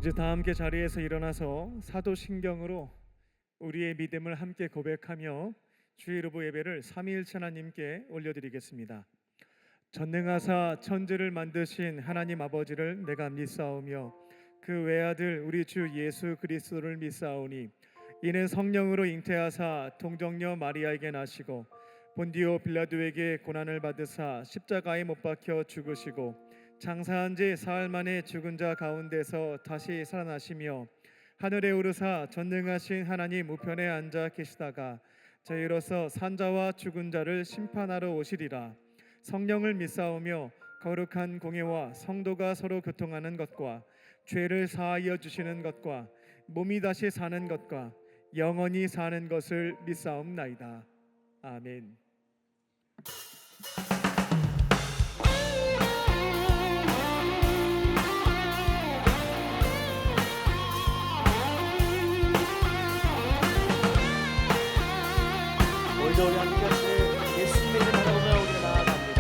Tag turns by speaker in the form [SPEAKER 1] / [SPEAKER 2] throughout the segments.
[SPEAKER 1] 이제 다 함께 자리에서 일어나서 사도신경으로 우리의 믿음을 함께 고백하며 주의 이름의 예배를 삼위일체 하나님께 올려드리겠습니다. 전능하사 천지를 만드신 하나님 아버지를 내가 믿사오며 그 외아들 우리 주 예수 그리스도를 믿사오니 이는 성령으로 잉태하사 동정녀 마리아에게 나시고 본디오 빌라도에게 고난을 받으사 십자가에 못 박혀 죽으시고 장사한 지 사흘 만에 죽은 자 가운데서 다시 살아나시며 하늘에 오르사 전능하신 하나님 우편에 앉아 계시다가 저희로서 산자와 죽은 자를 심판하러 오시리라. 성령을 믿사오며 거룩한 공예와 성도가 서로 교통하는 것과 죄를 사하여 주시는 것과 몸이 다시 사는 것과 영원히 사는 것을 믿사옵나이다. 아멘.
[SPEAKER 2] 오늘도 우리 함께 하시는 예수님의 이름 바라보며 우리가 나아갑니다.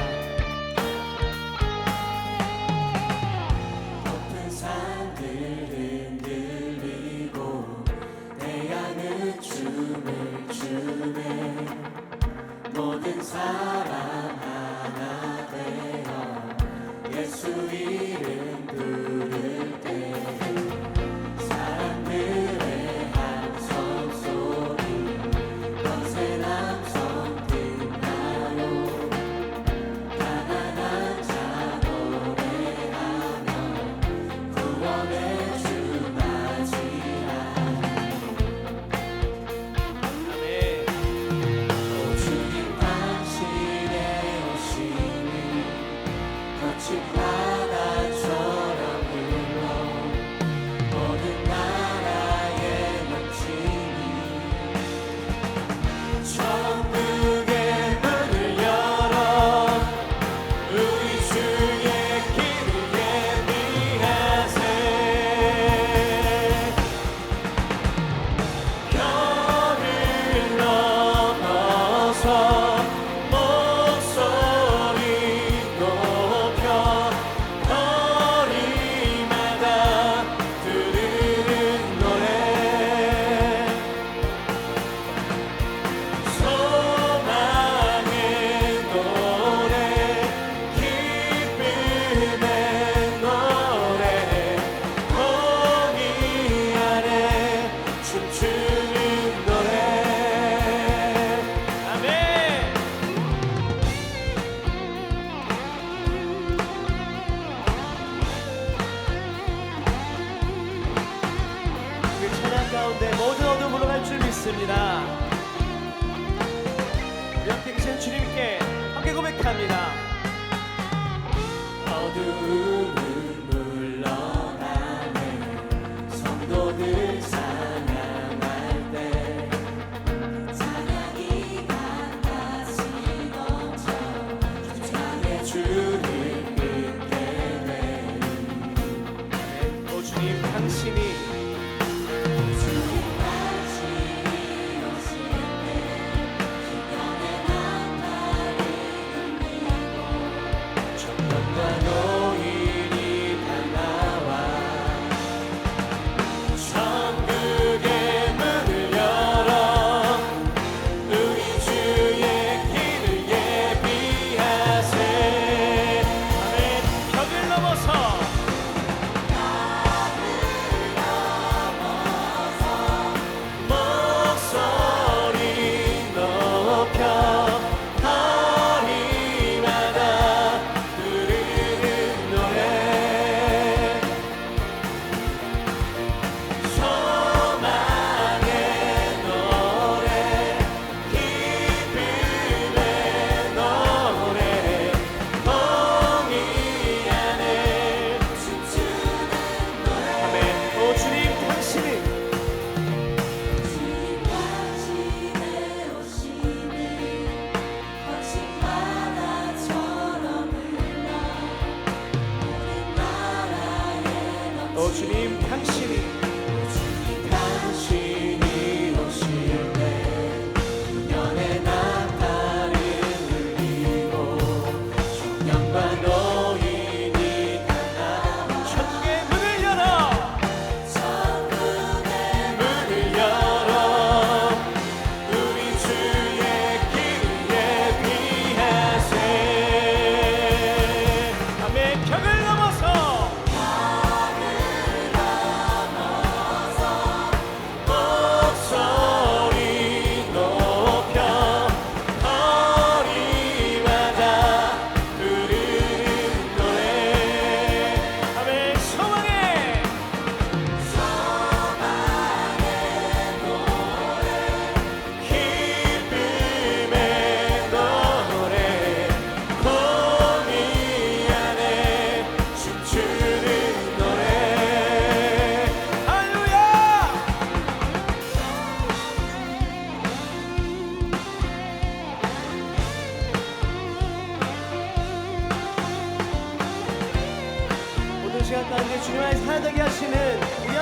[SPEAKER 3] 높은 산들은 흔들리고 태양은 춤을 추네. 모든 사람 하나 되어 예수 이름 부를 때 사람들의 함성 소리 밤새 남성 듣나요. 가난한 자 노래하며 구원의 주 맞이하네. 오 주님 당신의 오심이 거친 바다처럼 흘러 모든 나라에 넘치니 천국의 문을 열어 우리 주의 길을 예비하세. 별을 넘어서 목소리 높여 거리마다 부르는 노래 소망의 노래 기쁨의 노래 공의 안에 춤추는 노래. 아멘.
[SPEAKER 2] 그 찬양 가운데 모든 어둠 물러갈 줄 믿습니다. 우리 함께 계신 주님께 함께 고백합니다.
[SPEAKER 3] 어두움은 물러가네. 성도들 찬양할 때 찬양이 강같이 넘쳐 주님의 주를 믿게 되니
[SPEAKER 2] 오 주님 당신이
[SPEAKER 3] 주님 당신이 오실 때 기경의 나팔을 울리고 청년과 노인이 다 나와 천국의 문을 열어 우리 주의 길을 예비하세.
[SPEAKER 2] 아멘. 벽을 넘어서
[SPEAKER 3] 목소리 높여 거리마다 부르는 노래 소망의 노래 기쁨의 노래 공의 안에 춤추는 노래.
[SPEAKER 2] 아멘. 오 주님 당신이
[SPEAKER 3] 주님 당신의 오심이 거친 바다처럼 흘러 모든 나라에 넘치니
[SPEAKER 2] 오 주님 당신이
[SPEAKER 3] 주님 당신이 오실 때 연의 나팔을 울리고 청년과 노인이 다 나와
[SPEAKER 2] 천국의 문을 열어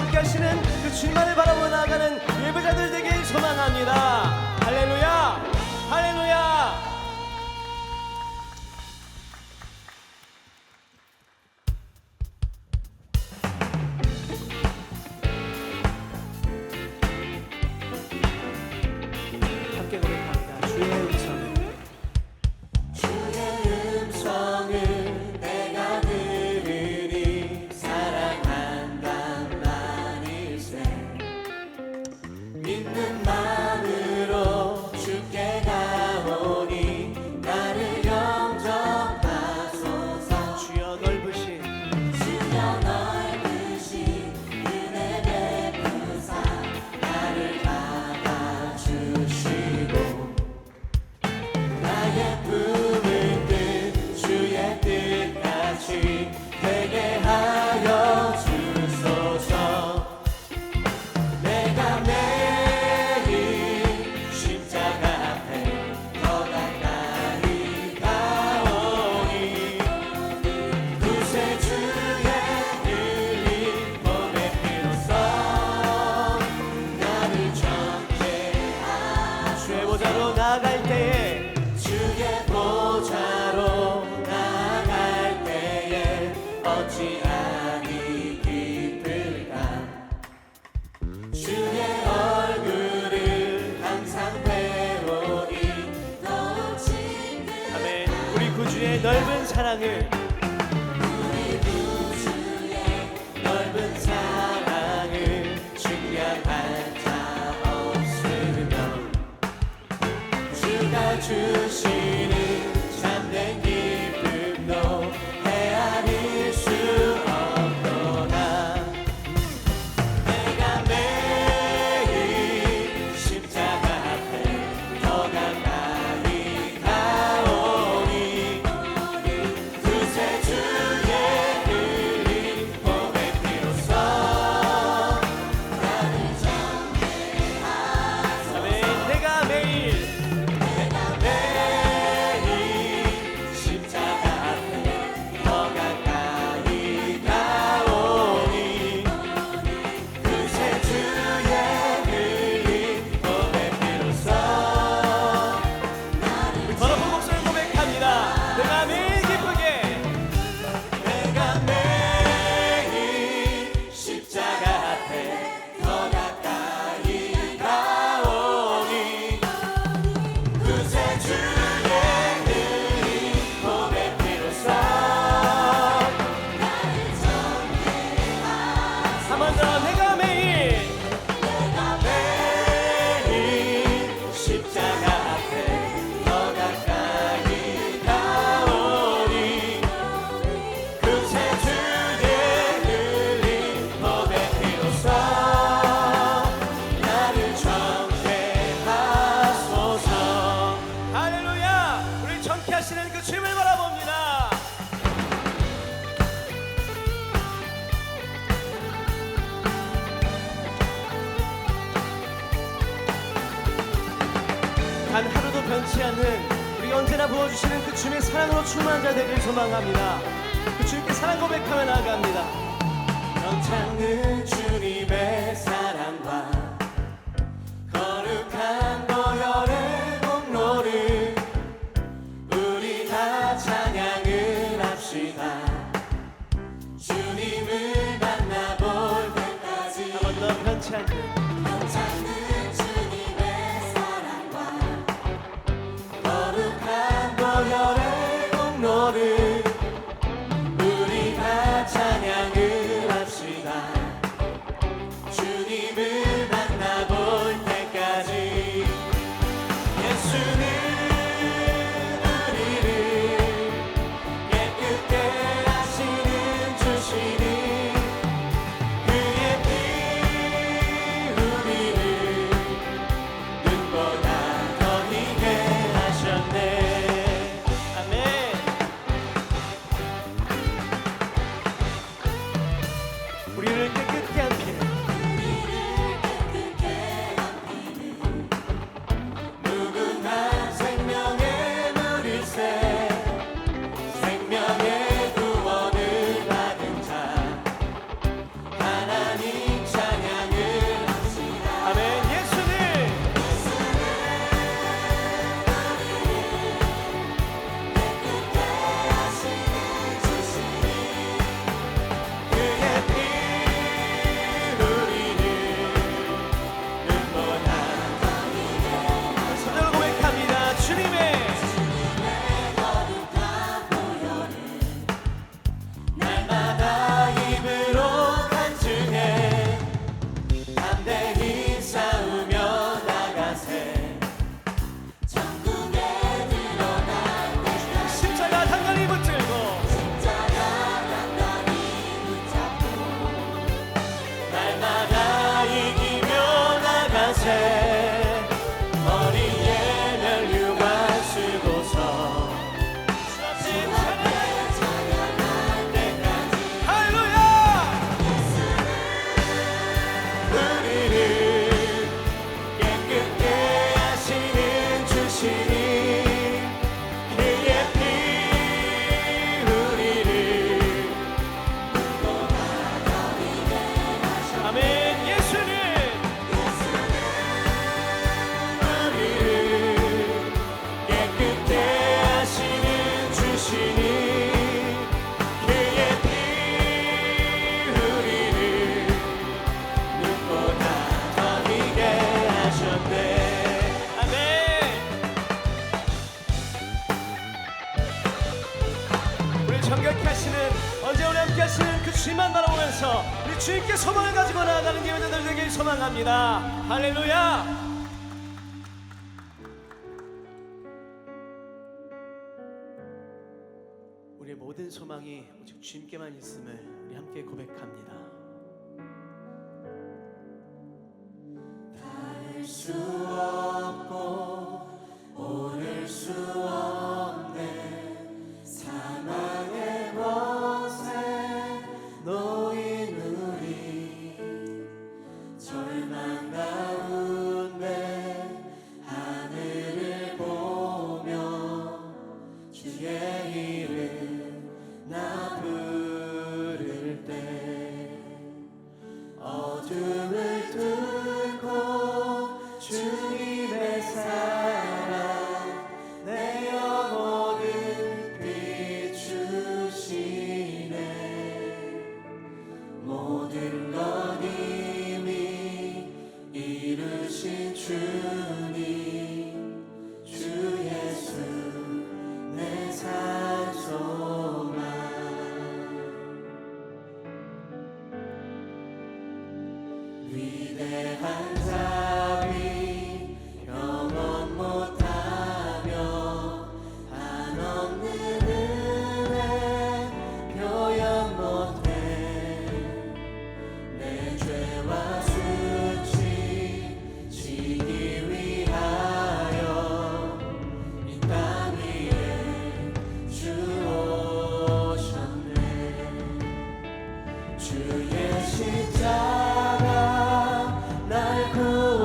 [SPEAKER 2] 함께 하시는 그 주님만을 바라보며 나아가는 예배자들 되길 소망합니다. 할렐루야, 할렐루야. 함께 고백합니다. 주의 음성을.
[SPEAKER 3] 주의 음성을 내가 들으니 사랑한단 말일세 믿는 마음으로 주께 가오니 나를 영접하소서
[SPEAKER 2] 주여 넓으신
[SPEAKER 3] 주여 넓으신 은혜 베푸사 나를 받아주시고 나의 품을 뜻 주의 뜻같이 되게 하여 주소서 내가 매일 십자가 앞에 더 가까이 가오니 구세주의 흘린 몸의 피로써 나를 정죄하소서
[SPEAKER 2] 주의 보좌로 나아갈 때에
[SPEAKER 3] 주의 보좌로 나아갈 때에 어찌하니 기쁠까 주의 얼굴을 항상 배우니 더욱 친근한
[SPEAKER 2] 아멘. 우리 구주의 넓은 사랑을
[SPEAKER 3] 우리 구주의 넓은 사랑을 증명할 자 없으며 주가 주시는 참된 기쁨도 헤아릴 수 없도다 내가 매일 십자가 앞에 더 가까이 가오니 구세주의 흘린 몸의 피로써 나를 정죄하소서
[SPEAKER 2] 아멘. 내가 매일
[SPEAKER 3] 매일 십자가 앞에 더 가까이 가오니 구세주의 흘린 몸의 피로써
[SPEAKER 2] 더럽은 목소리 고백합니다. 내가 매일 기쁘게
[SPEAKER 3] 내가 매일 십자가 앞에 더 가까이 가오니 구세주의 흘린 몸의 피로써
[SPEAKER 2] 한 번 더 내가 매일
[SPEAKER 3] 매일 십자가 앞에 더 가까이 가오니 구세주의 흘린 몸의 피로써 나를 정죄하소서
[SPEAKER 2] 할렐루야. 우리 정케하시는 그 주님을 바라봅니다. 단 하루도 변치 않는 우리 언제나 부어주시는 그 주님의 사랑으로 충만한 자 되길 소망합니다. 그 주님께 사랑 고백하며 나아갑니다.
[SPEAKER 3] 넘쳐는 주님의 사랑과 거룩한 보혈의 공로를 우리 다 찬양을 합시다 주님을 만나볼 때까지
[SPEAKER 2] 한 번 더 변치 않는
[SPEAKER 3] 넘쳐는 주님의 사랑과 거룩한 보혈의 공로를 우리 다 찬양을 합시다 주님을 만나볼 때까지 예수는 우리를 깨끗게 하시는 주시니 그의 피
[SPEAKER 2] 주님만 바라보면서 우리 주님께 소망을 가지고 나아가는 예배자들 되길 소망합니다. 할렐루야. 우리의 모든 소망이 오직 주님께만 있음을 우리 함께 고백합니다.
[SPEAKER 3] 닿을 수 없고 오를 수 없네 사망의 권세 놓인 우리 절망 가운데 하늘을 보며 주의 이름 나 부를 때 어둠을 뚫고 주님의 사랑 내 영혼을 비추시네 모든 것 이미 이루신 주님 주 예수 내 산소망 위대한 자비 영원 못하며 한없는 은혜 표현 못해 내 죄와 수치 지기 위하여 이 땅 위에 주 오셨네 주의 십자가 날 구원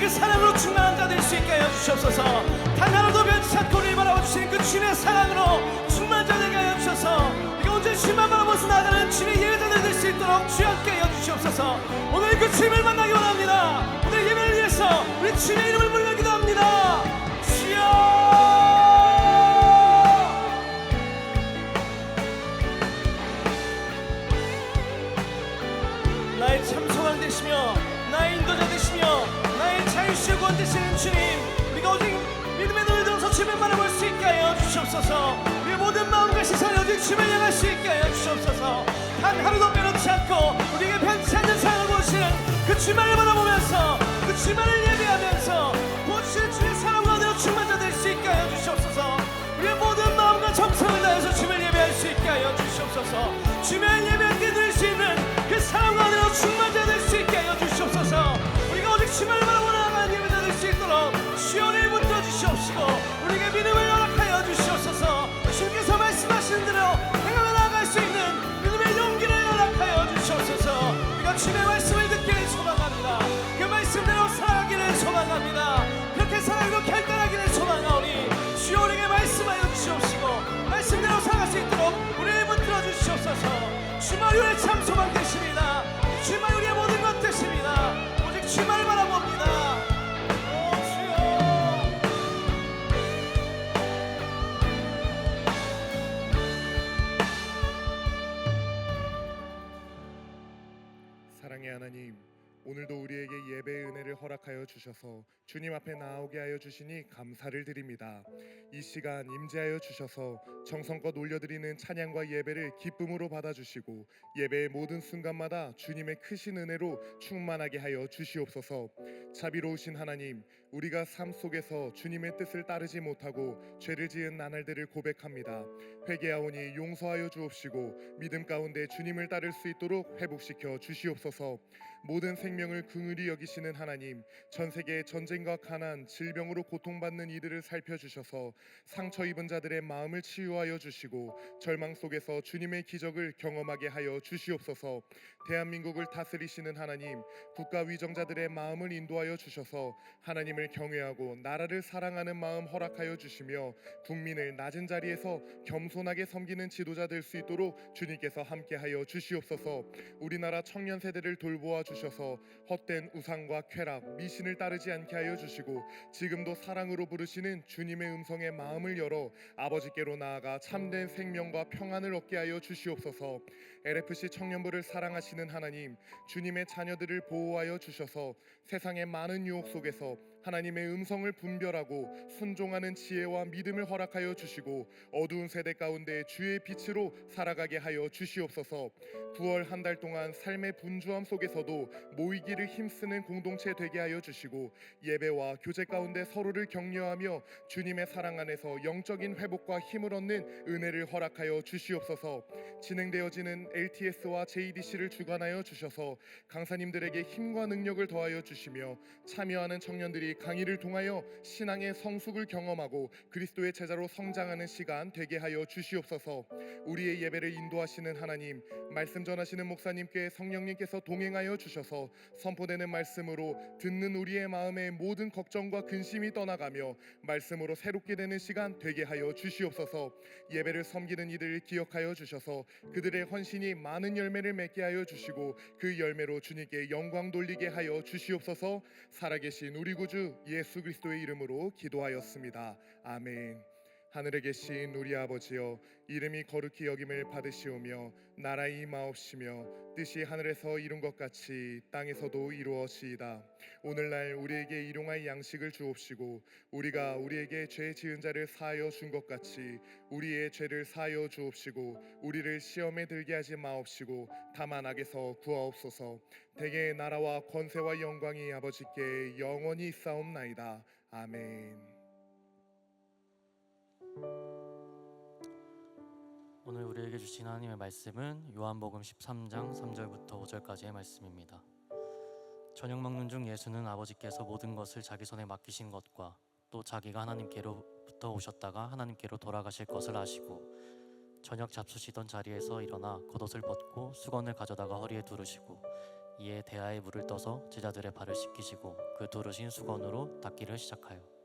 [SPEAKER 2] 그 사랑으로 충만한 자 될 수 있게 하여 주시옵소서. 단 하나도 변치 않고 우리를 바라봐 주시는 그 주님의 사랑으로 충만한 자 되게 하여 주셔서 우리가 온전히 주님만 바라보면서 나아가는 주님의 예배자들 될 수 있도록 주여 함께 하여 주시옵소서. 오늘 그 주님을 만나기 원합니다. 오늘 예배를 위해서 우리 주님의 이름을 불러 기도합니다. 주여, 나의 참 소망 되시며 나의 인도자 되시며 나의 자유시의 구원 되시는 주님, 우리가 오직 믿음의 눈을 들어서 주님을 바라볼 수 있게 하여 주시옵소서. 우리의 모든 마음과 시선이 오직 주님을 향할 수 있게 하여 주시옵소서. 단 하루도 빼놓지 않고 우리에게 변치 않는 사랑을 보시는 그 주님을 바라보면서 그 주님을 예배하면서 보시는 주의 사랑 가운데로 충만자 될 수 있게 하여 주시옵소서. 우리의 모든 마음과 정성을 다해서 주님을 예배할 수 있게 하여 주시옵소서. 주님의 예배께 드릴 수 있는 그 사랑 가운데로 충만자 될 수 있게 하여 주시옵소서. 우리가 오직 주님을 바라보는 나아가는 예배자 될 수 있도록 주여 이름을 들어 주시옵시고 우리에게 믿음을 허락하여 주시옵소서. 주님께서 말씀하시는 대로 행하며 나아갈 수 있는 믿음의 용기를 허락하여 주시옵소서. 우리가 주님의 말씀을 듣기를 소망합니다. 그 말씀대로 살아가기를 소망합니다. 그렇게 살아가고 결단하기를 소망하오니 주여 우리에게 말씀하여 주시옵시고 말씀대로 살아갈 수 있도록 우리의 입을 들어 주시옵소서. 주만이 우리의 참 소망 되십니다. 주만이 우리의 모든 것 되십니다. 오직 주만을 바라봅니다. 오 주여,
[SPEAKER 4] 사랑의 하나님, 오늘도 우리에게 예배의 은혜를 허락하여 주셔서 주님 앞에 나오게 하여 주시니 감사를 드립니다. 이 시간 임재하여 주셔서 정성껏 올려드리는 찬양과 예배를 기쁨으로 받아주시고 예배의 모든 순간마다 주님의 크신 은혜로 충만하게 하여 주시옵소서. 자비로우신 하나님, 우리가 삶 속에서 주님의 뜻을 따르지 못하고 죄를 지은 나날들을 고백합니다. 회개하오니 용서하여 주옵시고 믿음 가운데 주님을 따를 수 있도록 회복시켜 주시옵소서. 모든 생명을 긍휼히 여기시는 하나님, 전 세계의 전쟁과 가난, 질병으로 고통받는 이들을 살펴주셔서 상처 입은 자들의 마음을 치유하여 주시고 절망 속에서 주님의 기적을 경험하게 하여 주시옵소서. 대한민국을 다스리시는 하나님, 국가 위정자들의 마음을 인도하여 주셔서 하나님을 경외하고 나라를 사랑하는 마음 허락하여 주시며 국민을 낮은 자리에서 겸손하게 섬기는 지도자 될 수 있도록 주님께서 함께하여 주시옵소서. 우리나라 청년 세대를 돌보아 주셔서 헛된 우상과 쾌락, 미신을 따르지 않게 하여 주시고 지금도 사랑으로 부르시는 주님의 음성에 마음을 열어 아버지께로 나아가 참된 생명과 평안을 얻게 하여 주시옵소서. LFC 청년부를 사랑하시는 하나님, 주님의 자녀들을 보호하여 주셔서 세상의 많은 유혹 속에서 하나님의 음성을 분별하고 순종하는 지혜와 믿음을 허락하여 주시고 어두운 세대 가운데 주의 빛으로 살아가게 하여 주시옵소서. 9월 한 달 동안 삶의 분주함 속에서도 모이기를 힘쓰는 공동체 되게 하여 주시고 예배와 교제 가운데 서로를 격려하며 주님의 사랑 안에서 영적인 회복과 힘을 얻는 은혜를 허락하여 주시옵소서. 진행되어지는 LTS와 JDC를 주관하여 주셔서 강사님들에게 힘과 능력을 더하여 주시며 참여하는 청년들이 강의를 통하여 신앙의 성숙을 경험하고 그리스도의 제자로 성장하는 시간 되게 하여 주시옵소서. 우리의 예배를 인도하시는 하나님, 말씀 전하시는 목사님께 성령님께서 동행하여 주셔서 선포되는 말씀으로 듣는 우리의 마음의 모든 걱정과 근심이 떠나가며 말씀으로 새롭게 되는 시간 되게 하여 주시옵소서. 예배를 섬기는 이들을 기억하여 주셔서 그들의 헌신이 많은 열매를 맺게 하여 주시고 그 열매로 주님께 영광 돌리게 하여 주시옵소서. 살아계신 우리 구주 예수 그리스도의 이름으로 기도하였습니다. 아멘. 하늘에 계신 우리 아버지여, 이름이 거룩히 여김을 받으시오며 나라의 임하옵시며 뜻이 하늘에서 이룬 것 같이 땅에서도 이루어지이다. 오늘날 우리에게 일용할 양식을 주옵시고 우리가 우리에게 죄 지은 자를 사하여 준 것 같이 우리의 죄를 사하여 주옵시고 우리를 시험에 들게 하지 마옵시고 다만 악에서 구하옵소서. 대개의 나라와 권세와 영광이 아버지께 영원히 있사옵나이다. 아멘.
[SPEAKER 5] 오늘 우리에게 주신 하나님의 말씀은 요한복음 13장 3절부터 5절까지의 말씀입니다. 저녁 먹는 중 예수는 아버지께서 모든 것을 자기 손에 맡기신 것과 또 자기가 하나님께로부터 오셨다가 하나님께로 돌아가실 것을 아시고 저녁 잡수시던 자리에서 일어나 겉옷을 벗고 수건을 가져다가 허리에 두르시고 이에 대야에 물을 떠서 제자들의 발을 씻기시고 그 두르신 수건으로 닦기를 시작하여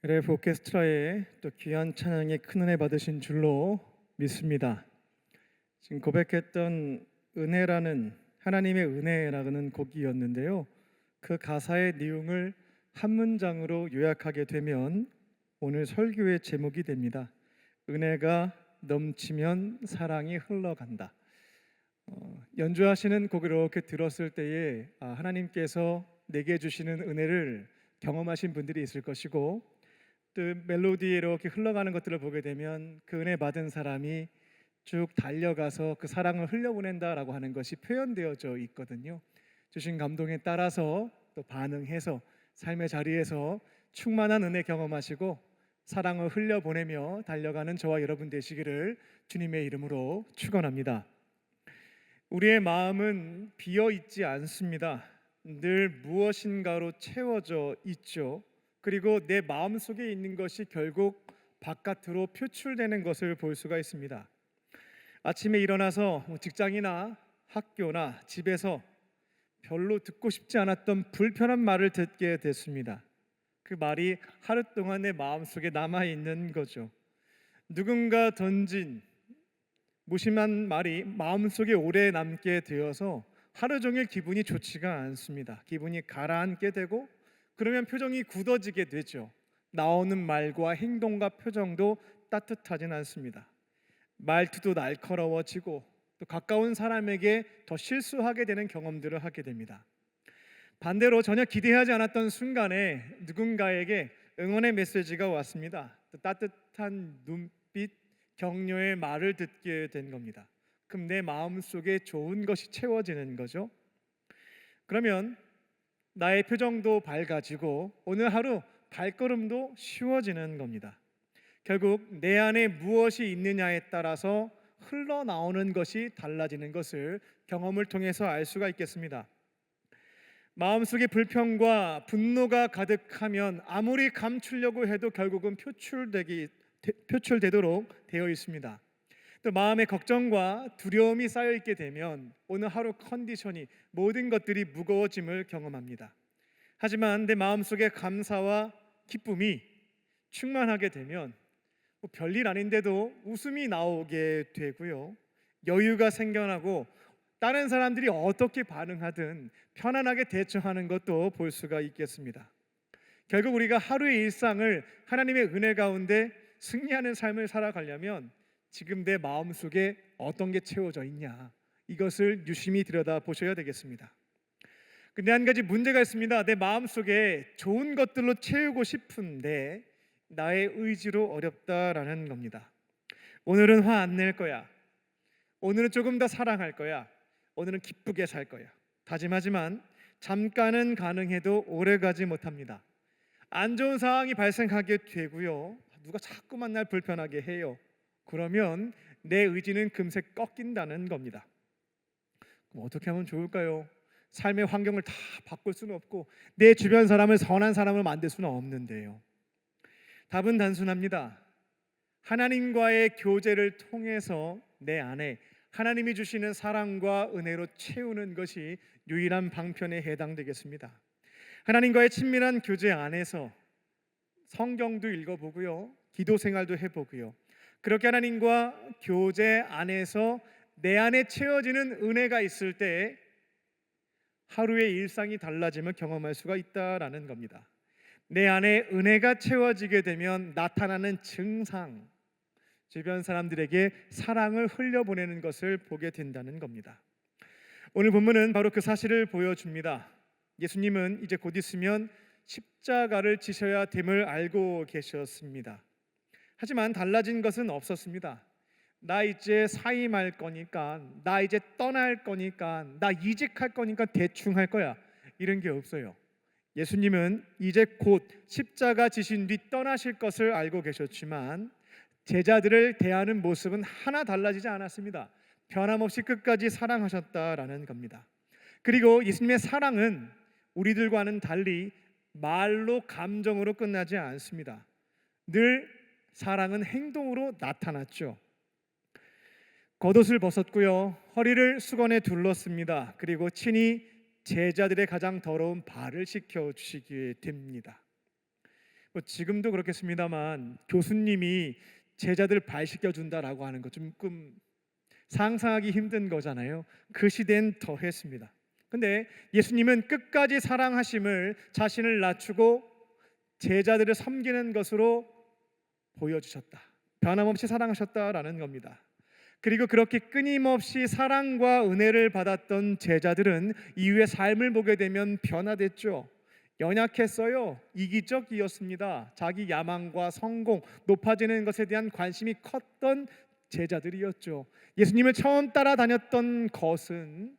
[SPEAKER 1] 랩 오케스트라의 또 귀한 찬양에 큰 은혜 받으신 줄로 믿습니다. 지금 고백했던 은혜라는 하나님의 은혜라는 곡이었는데요. 그 가사의 내용을 한 문장으로 요약하게 되면 오늘 설교의 제목이 됩니다. 은혜가 넘치면 사랑이 흘러간다. 연주하시는 곡을 이렇게 들었을 때에 하나님께서 내게 주시는 은혜를 경험하신 분들이 있을 것이고, 또 멜로디에 이렇게 흘러가는 것들을 보게 되면 그 은혜 받은 사람이 쭉 달려가서 그 사랑을 흘려보낸다라고 하는 것이 표현되어져 있거든요. 주신 감동에 따라서 또 반응해서 삶의 자리에서 충만한 은혜 경험하시고 사랑을 흘려보내며 달려가는 저와 여러분 되시기를 주님의 이름으로 축원합니다. 우리의 마음은 비어 있지 않습니다. 늘 무엇인가로 채워져 있죠. 그리고 내 마음 속에 있는 것이 결국 바깥으로 표출되는 것을 볼 수가 있습니다. 아침에 일어나서 직장이나 학교나 집에서 별로 듣고 싶지 않았던 불편한 말을 듣게 됐습니다. 그 말이 하루 동안 내 마음속에 남아있는 거죠. 누군가 던진 무심한 말이 마음속에 오래 남게 되어서 하루 종일 기분이 좋지가 않습니다. 기분이 가라앉게 되고, 그러면 표정이 굳어지게 되죠. 나오는 말과 행동과 표정도 따뜻하진 않습니다. 말투도 날카로워지고 또 가까운 사람에게 더 실수하게 되는 경험들을 하게 됩니다. 반대로 전혀 기대하지 않았던 순간에 누군가에게 응원의 메시지가 왔습니다. 또 따뜻한 눈빛, 격려의 말을 듣게 된 겁니다. 그럼 내 마음속에 좋은 것이 채워지는 거죠. 그러면 나의 표정도 밝아지고 오늘 하루 발걸음도 쉬워지는 겁니다. 결국 내 안에 무엇이 있느냐에 따라서 흘러나오는 것이 달라지는 것을 경험을 통해서 알 수가 있겠습니다. 마음속에 불평과 분노가 가득하면 아무리 감추려고 해도 결국은 표출되도록 되어 있습니다. 또 마음의 걱정과 두려움이 쌓여 있게 되면 오늘 하루 컨디션이, 모든 것들이 무거워짐을 경험합니다. 하지만 내 마음속에 감사와 기쁨이 충만하게 되면 별일 아닌데도 웃음이 나오게 되고요, 여유가 생겨나고 다른 사람들이 어떻게 반응하든 편안하게 대처하는 것도 볼 수가 있겠습니다. 결국 우리가 하루의 일상을 하나님의 은혜 가운데 승리하는 삶을 살아가려면 지금 내 마음속에 어떤 게 채워져 있냐, 이것을 유심히 들여다보셔야 되겠습니다. 근데 한 가지 문제가 있습니다. 내 마음속에 좋은 것들로 채우고 싶은데 나의 의지로 어렵다라는 겁니다. 오늘은 화 안 낼 거야. 오늘은 조금 더 사랑할 거야. 오늘은 기쁘게 살 거야. 다짐하지만 잠깐은 가능해도 오래가지 못합니다. 안 좋은 상황이 발생하게 되고요, 누가 자꾸만 날 불편하게 해요. 그러면 내 의지는 금세 꺾인다는 겁니다. 그럼 어떻게 하면 좋을까요? 삶의 환경을 다 바꿀 수는 없고 내 주변 사람을 선한 사람을 만들 수는 없는데요. 답은 단순합니다. 하나님과의 교제를 통해서 내 안에 하나님이 주시는 사랑과 은혜로 채우는 것이 유일한 방편에 해당되겠습니다. 하나님과의 친밀한 교제 안에서 성경도 읽어보고요, 기도 생활도 해보고요, 그렇게 하나님과 교제 안에서 내 안에 채워지는 은혜가 있을 때 하루의 일상이 달라짐을 경험할 수가 있다라는 겁니다. 내 안에 은혜가 채워지게 되면 나타나는 증상, 주변 사람들에게 사랑을 흘려보내는 것을 보게 된다는 겁니다. 오늘 본문은 바로 그 사실을 보여줍니다. 예수님은 이제 곧 있으면 십자가를 지셔야 됨을 알고 계셨습니다. 하지만 달라진 것은 없었습니다. 나 이제 사임할 거니까, 나 이제 떠날 거니까, 나 이직할 거니까 대충 할 거야, 이런 게 없어요. 예수님은 이제 곧 십자가 지신 뒤 떠나실 것을 알고 계셨지만 제자들을 대하는 모습은 하나 달라지지 않았습니다. 변함없이 끝까지 사랑하셨다라는 겁니다. 그리고 예수님의 사랑은 우리들과는 달리 말로, 감정으로 끝나지 않습니다. 늘 사랑은 행동으로 나타났죠. 겉옷을 벗었고요, 허리를 수건에 둘렀습니다. 그리고 친히 제자들의 가장 더러운 발을 씻겨주시게 됩니다. 지금도 그렇겠습니다만 교수님이 제자들 발 씻겨준다라고 하는 것 조금 상상하기 힘든 거잖아요. 그 시대엔 더했습니다. 근데 예수님은 끝까지 사랑하심을 자신을 낮추고 제자들을 섬기는 것으로 보여주셨다. 변함없이 사랑하셨다라는 겁니다. 그리고 그렇게 끊임없이 사랑과 은혜를 받았던 제자들은 이후의 삶을 보게 되면 변화됐죠. 연약했어요. 이기적이었습니다. 자기 야망과 성공, 높아지는 것에 대한 관심이 컸던 제자들이었죠. 예수님을 처음 따라다녔던 것은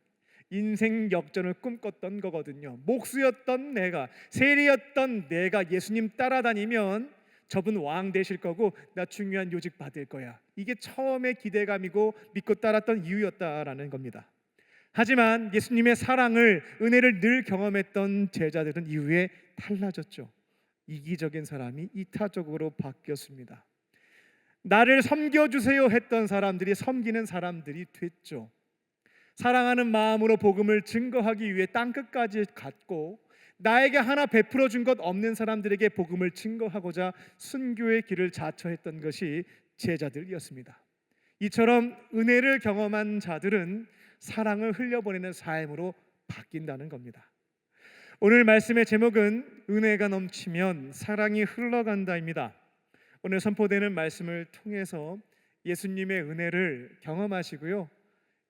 [SPEAKER 1] 인생 역전을 꿈꿨던 거거든요. 목수였던 내가, 세리였던 내가 예수님 따라다니면 저분 왕 되실 거고 나 중요한 요직 받을 거야. 이게 처음의 기대감이고 믿고 따랐던 이유였다라는 겁니다. 하지만 예수님의 사랑을, 은혜를 늘 경험했던 제자들은 이후에 달라졌죠. 이기적인 사람이 이타적으로 바뀌었습니다. 나를 섬겨주세요 했던 사람들이 섬기는 사람들이 됐죠. 사랑하는 마음으로 복음을 증거하기 위해 땅끝까지 갔고 나에게 하나 베풀어 준 것 없는 사람들에게 복음을 증거하고자 순교의 길을 자처했던 것이 제자들이었습니다. 이처럼 은혜를 경험한 자들은 사랑을 흘려보내는 삶으로 바뀐다는 겁니다. 오늘 말씀의 제목은 은혜가 넘치면 사랑이 흘러간다입니다. 오늘 선포되는 말씀을 통해서 예수님의 은혜를 경험하시고요,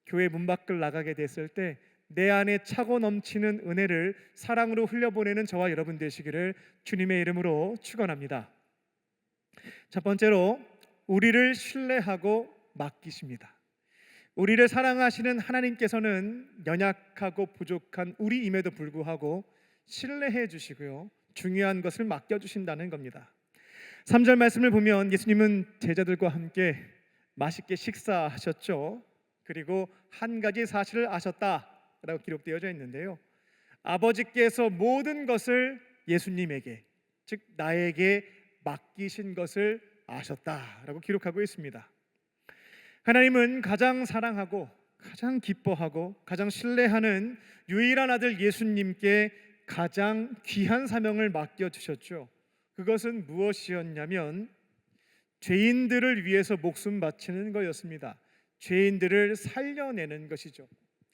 [SPEAKER 1] 교회 문 밖을 나가게 됐을 때 내 안에 차고 넘치는 은혜를 사랑으로 흘려보내는 저와 여러분 되시기를 주님의 이름으로 축원합니다. 첫 번째로 우리를 신뢰하고 맡기십니다. 우리를 사랑하시는 하나님께서는 연약하고 부족한 우리임에도 불구하고 신뢰해 주시고요, 중요한 것을 맡겨주신다는 겁니다. 3절 말씀을 보면 예수님은 제자들과 함께 맛있게 식사하셨죠. 그리고 한 가지 사실을 아셨다라고 기록되어져 있는데요, 아버지께서 모든 것을 예수님에게, 즉 나에게 맡기신 것을 아셨다라고 기록하고 있습니다. 하나님은 가장 사랑하고 가장 기뻐하고 가장 신뢰하는 유일한 아들 예수님께 가장 귀한 사명을 맡겨주셨죠. 그것은 무엇이었냐면 죄인들을 위해서 목숨 바치는 거였습니다. 죄인들을 살려내는 것이죠.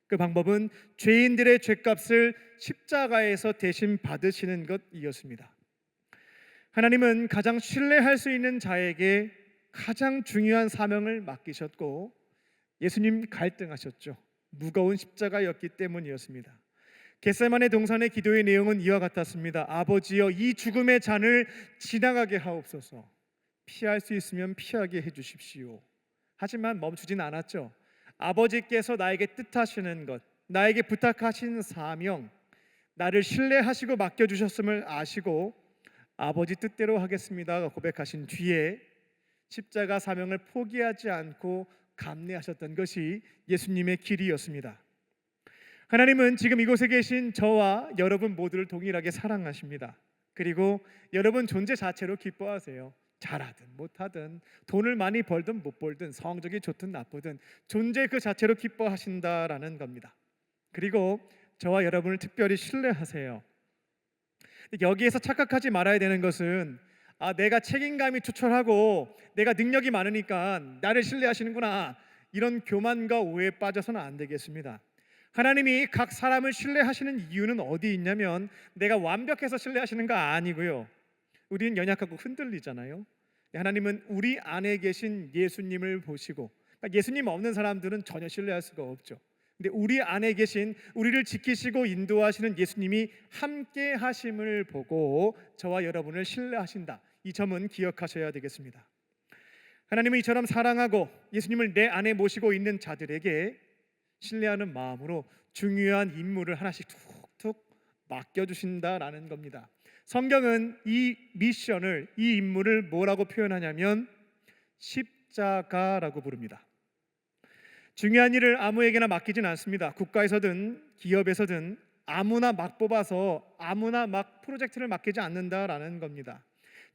[SPEAKER 1] 그 방법은 죄인들의 죄값을 십자가에서 대신 받으시는 것이었습니다. 하나님은 가장 신뢰할 수 있는 자에게 가장 중요한 사명을 맡기셨고 예수님 갈등하셨죠. 무거운 십자가였기 때문이었습니다. 겟세마네 동산의 기도의 내용은 이와 같았습니다. 아버지여, 이 죽음의 잔을 지나가게 하옵소서. 피할 수 있으면 피하게 해주십시오. 하지만 멈추진 않았죠. 아버지께서 나에게 뜻하시는 것, 나에게 부탁하신 사명, 나를 신뢰하시고 맡겨주셨음을 아시고 아버지 뜻대로 하겠습니다 고백하신 뒤에 십자가 사명을 포기하지 않고 감내하셨던 것이 예수님의 길이었습니다. 하나님은 지금 이곳에 계신 저와 여러분 모두를 동일하게 사랑하십니다. 그리고 여러분 존재 자체로 기뻐하세요. 잘하든 못하든, 돈을 많이 벌든 못 벌든, 성적이 좋든 나쁘든 존재 그 자체로 기뻐하신다라는 겁니다. 그리고 저와 여러분을 특별히 신뢰하세요. 여기에서 착각하지 말아야 되는 것은 내가 책임감이 투철하고 내가 능력이 많으니까 나를 신뢰하시는구나, 이런 교만과 오해에 빠져서는 안 되겠습니다. 하나님이 각 사람을 신뢰하시는 이유는 어디 있냐면 내가 완벽해서 신뢰하시는 거 아니고요, 우리는 연약하고 흔들리잖아요. 하나님은 우리 안에 계신 예수님을 보시고, 그러니까 예수님 없는 사람들은 전혀 신뢰할 수가 없죠. 근데 우리 안에 계신, 우리를 지키시고 인도하시는 예수님이 함께 하심을 보고 저와 여러분을 신뢰하신다. 이 점은 기억하셔야 되겠습니다. 하나님은 이처럼 사랑하고 예수님을 내 안에 모시고 있는 자들에게 신뢰하는 마음으로 중요한 임무를 하나씩 툭툭 맡겨주신다라는 겁니다. 성경은 이 미션을, 이 임무를 뭐라고 표현하냐면 십자가라고 부릅니다. 중요한 일을 아무에게나 맡기진 않습니다. 국가에서든 기업에서든 아무나 막 뽑아서 아무나 막 프로젝트를 맡기지 않는다라는 겁니다.